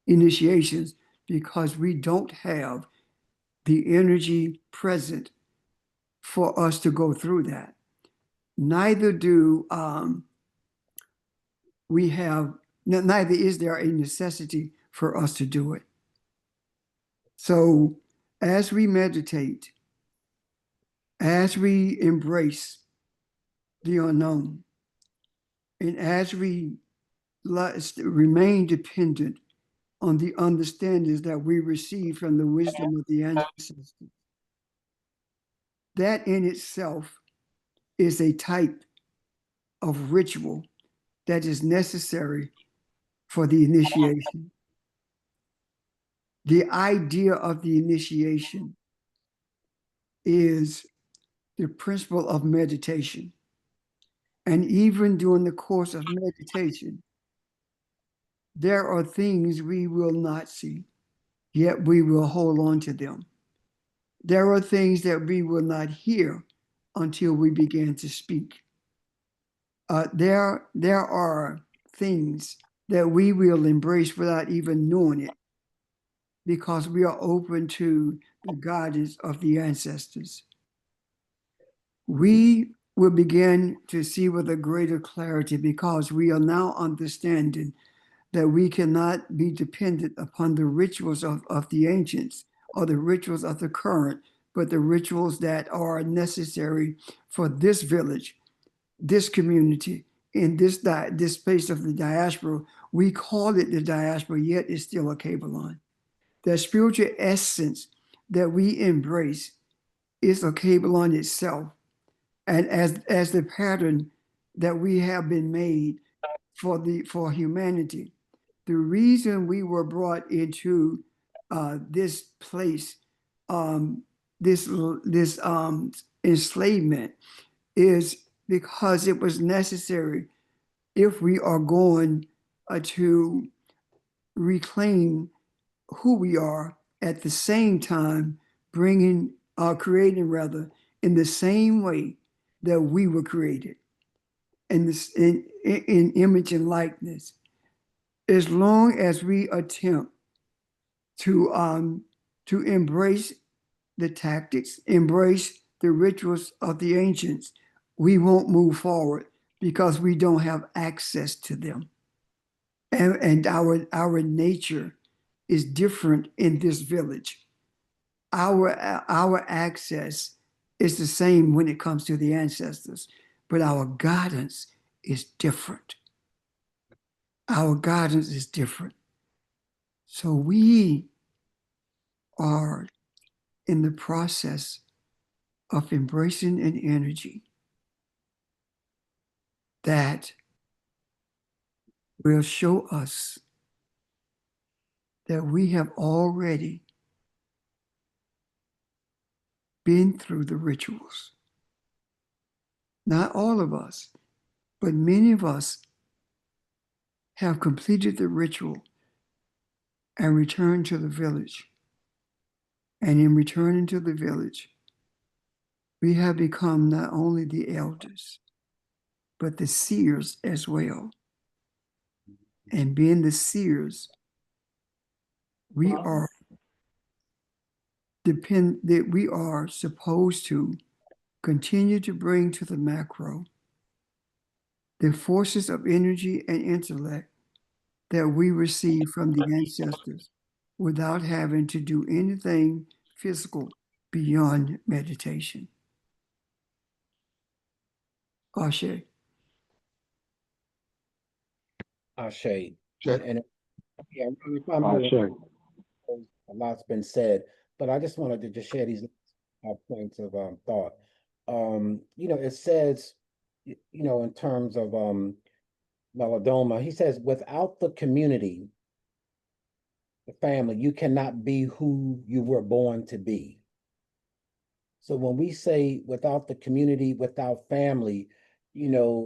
S2: initiations, because we don't have the energy present for us to go through that. Neither is there a necessity for us to do it. So as we meditate, as we embrace the unknown, and as we remain dependent on the understandings that we receive from the wisdom of the ancestors, that in itself is a type of ritual that is necessary for the initiation. The idea of the initiation is the principle of meditation. And even during the course of meditation, there are things we will not see, yet we will hold on to them. There are things that we will not hear until we begin to speak. There are things that we will embrace without even knowing it because we are open to the guidance of the ancestors. We will begin to see with a greater clarity because we are now understanding that we cannot be dependent upon the rituals of the ancients or the rituals of the current, but the rituals that are necessary for this village, this community, in this space of the diaspora. We call it the diaspora, yet it's still a Kabbalah. The spiritual essence that we embrace is a Kabbalah itself. And as the pattern that we have been made for humanity, the reason we were brought into this place, this enslavement, is because it was necessary if we are going to reclaim who we are at the same time creating rather in the same way that we were created in image and likeness. As long as we attempt to embrace the tactics, embrace the rituals of the ancients, we won't move forward because we don't have access to them. And our nature is different in this village. Our access is the same when it comes to the ancestors, but our guidance is different. Our guidance is different. So we are in the process of embracing an energy that will show us that we have already been through the rituals. Not all of us, but many of us have completed the ritual and returned to the village. And in returning to the village, we have become not only the elders, but the seers as well. And being the seers, we are supposed to continue to bring to the macro the forces of energy and intellect that we receive from the ancestors without having to do anything physical beyond meditation. Ashe.
S4: Ashe.
S1: Check.
S4: And yeah, if I may, a lot's been said, but I just wanted to just share these points of thought. It says, in terms of Malidoma, he says, without the community, the family, you cannot be who you were born to be. So when we say without the community, without family,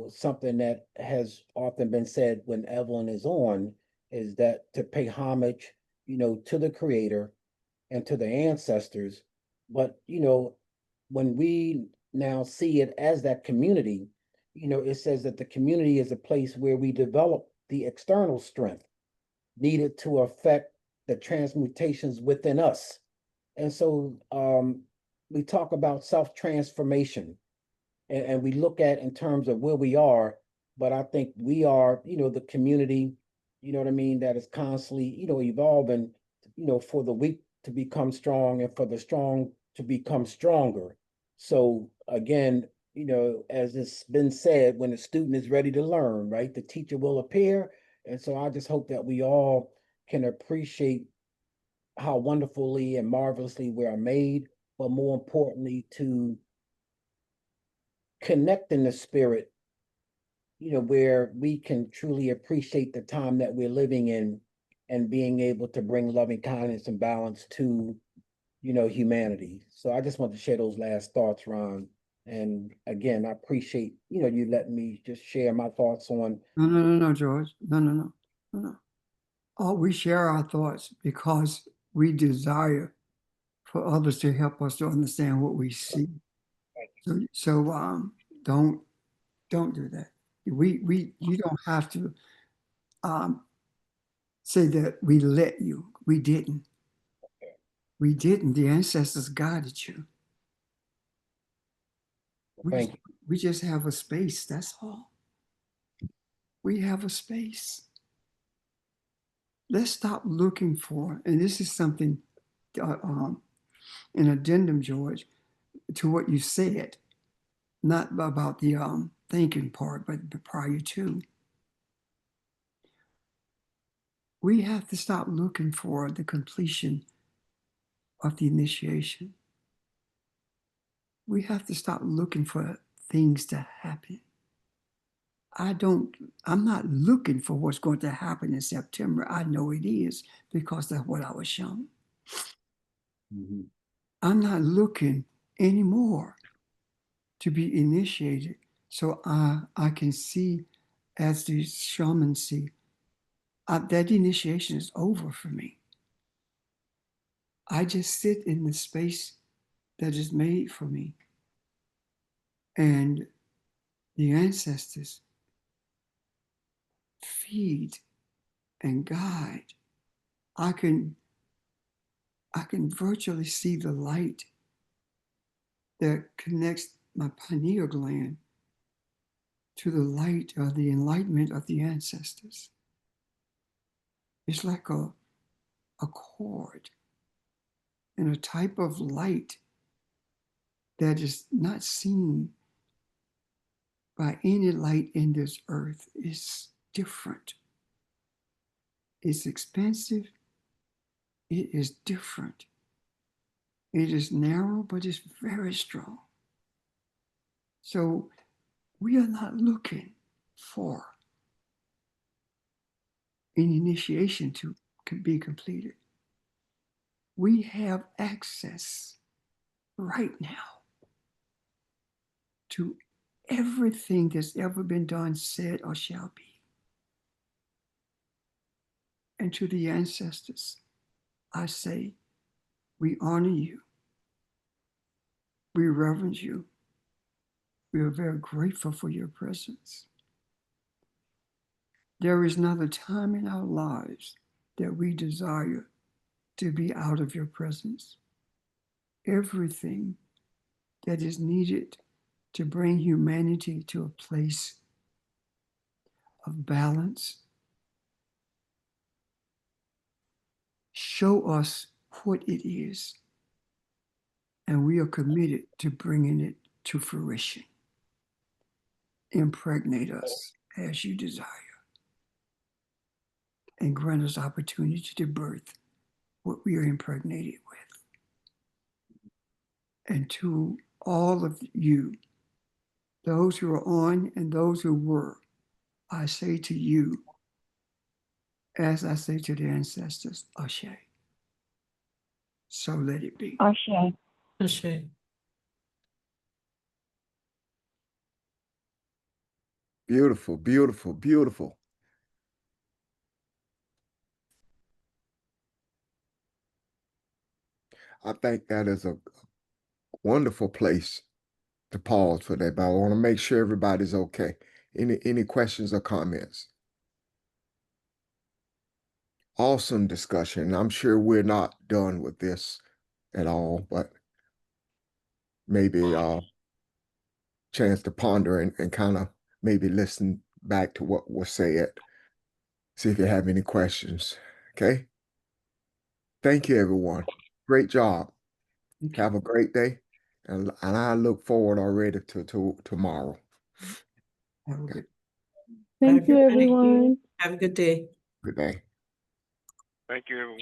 S4: something that has often been said when Evelyn is on is that to pay homage, to the creator and to the ancestors. But, when we now see it as that community, it says that the community is a place where we develop the external strength needed to affect the transmutations within us. And so we talk about self-transformation and we look at in terms of where we are, but I think we are, the community, what I mean, that is constantly, evolving, for the weak to become strong and for the strong to become stronger. So again, as it's been said, when the student is ready to learn, right, the teacher will appear. And so I just hope that we all can appreciate how wonderfully and marvelously we are made, but more importantly, to connect in the spirit, where we can truly appreciate the time that we're living in and being able to bring loving kindness and balance to humanity. So I just want to share those last thoughts, Ron. And again, I appreciate, you letting me just share my thoughts on.
S2: No, George. No. Oh, we share our thoughts because we desire for others to help us to understand what we see. So don't do that. You don't have to say that we let you. We didn't. We didn't. The ancestors guided you.
S4: Thank you.
S2: We just have a space. That's all. We have a space. Let's stop looking for, and this is something, an addendum, George, to what you said, not about the thinking part, but prior to. We have to stop looking for the completion of the initiation. We have to stop looking for things to happen. I'm not looking for what's going to happen in September. I know it is because that's what I was shown.
S4: Mhm.
S2: I'm not looking anymore to be initiated so I can see as the shaman see that initiation is over for me. I just sit in the space that is made for me. And the ancestors feed and guide. I can virtually see the light that connects my pineal gland to the light or the enlightenment of the ancestors. It's like a cord and a type of light that is not seen by any light in this earth. It's different. It's expensive. It is different. It is narrow, but it's very strong. So we are not looking for an initiation to be completed. We have access right now to everything that's ever been done, said, or shall be. And to the ancestors, I say, we honor you. We reverence you. We are very grateful for your presence. There is not a time in our lives that we desire to be out of your presence. Everything that is needed to bring humanity to a place of balance, show us what it is, and we are committed to bringing it to fruition. Impregnate us as you desire, and grant us opportunity to birth what we are impregnated with. And to all of you, those who are on and those who were, I say to you, as I say to the ancestors, Ashe. So let it be.
S5: Ashe.
S3: Ashe.
S1: Beautiful, beautiful, beautiful. I think that is a wonderful place to pause for that, but I want to make sure everybody's okay. Any questions or comments? Awesome discussion. I'm sure we're not done with this at all, but maybe chance to ponder and kind of maybe listen back to what was said. See if you have any questions. Okay. Thank you, everyone. Great job. Have a great day. And I look forward already to tomorrow.
S2: Have a good
S7: Thank you,
S3: Everybody,
S7: everyone.
S3: have a good day.
S1: Good day.
S8: Thank you, everyone.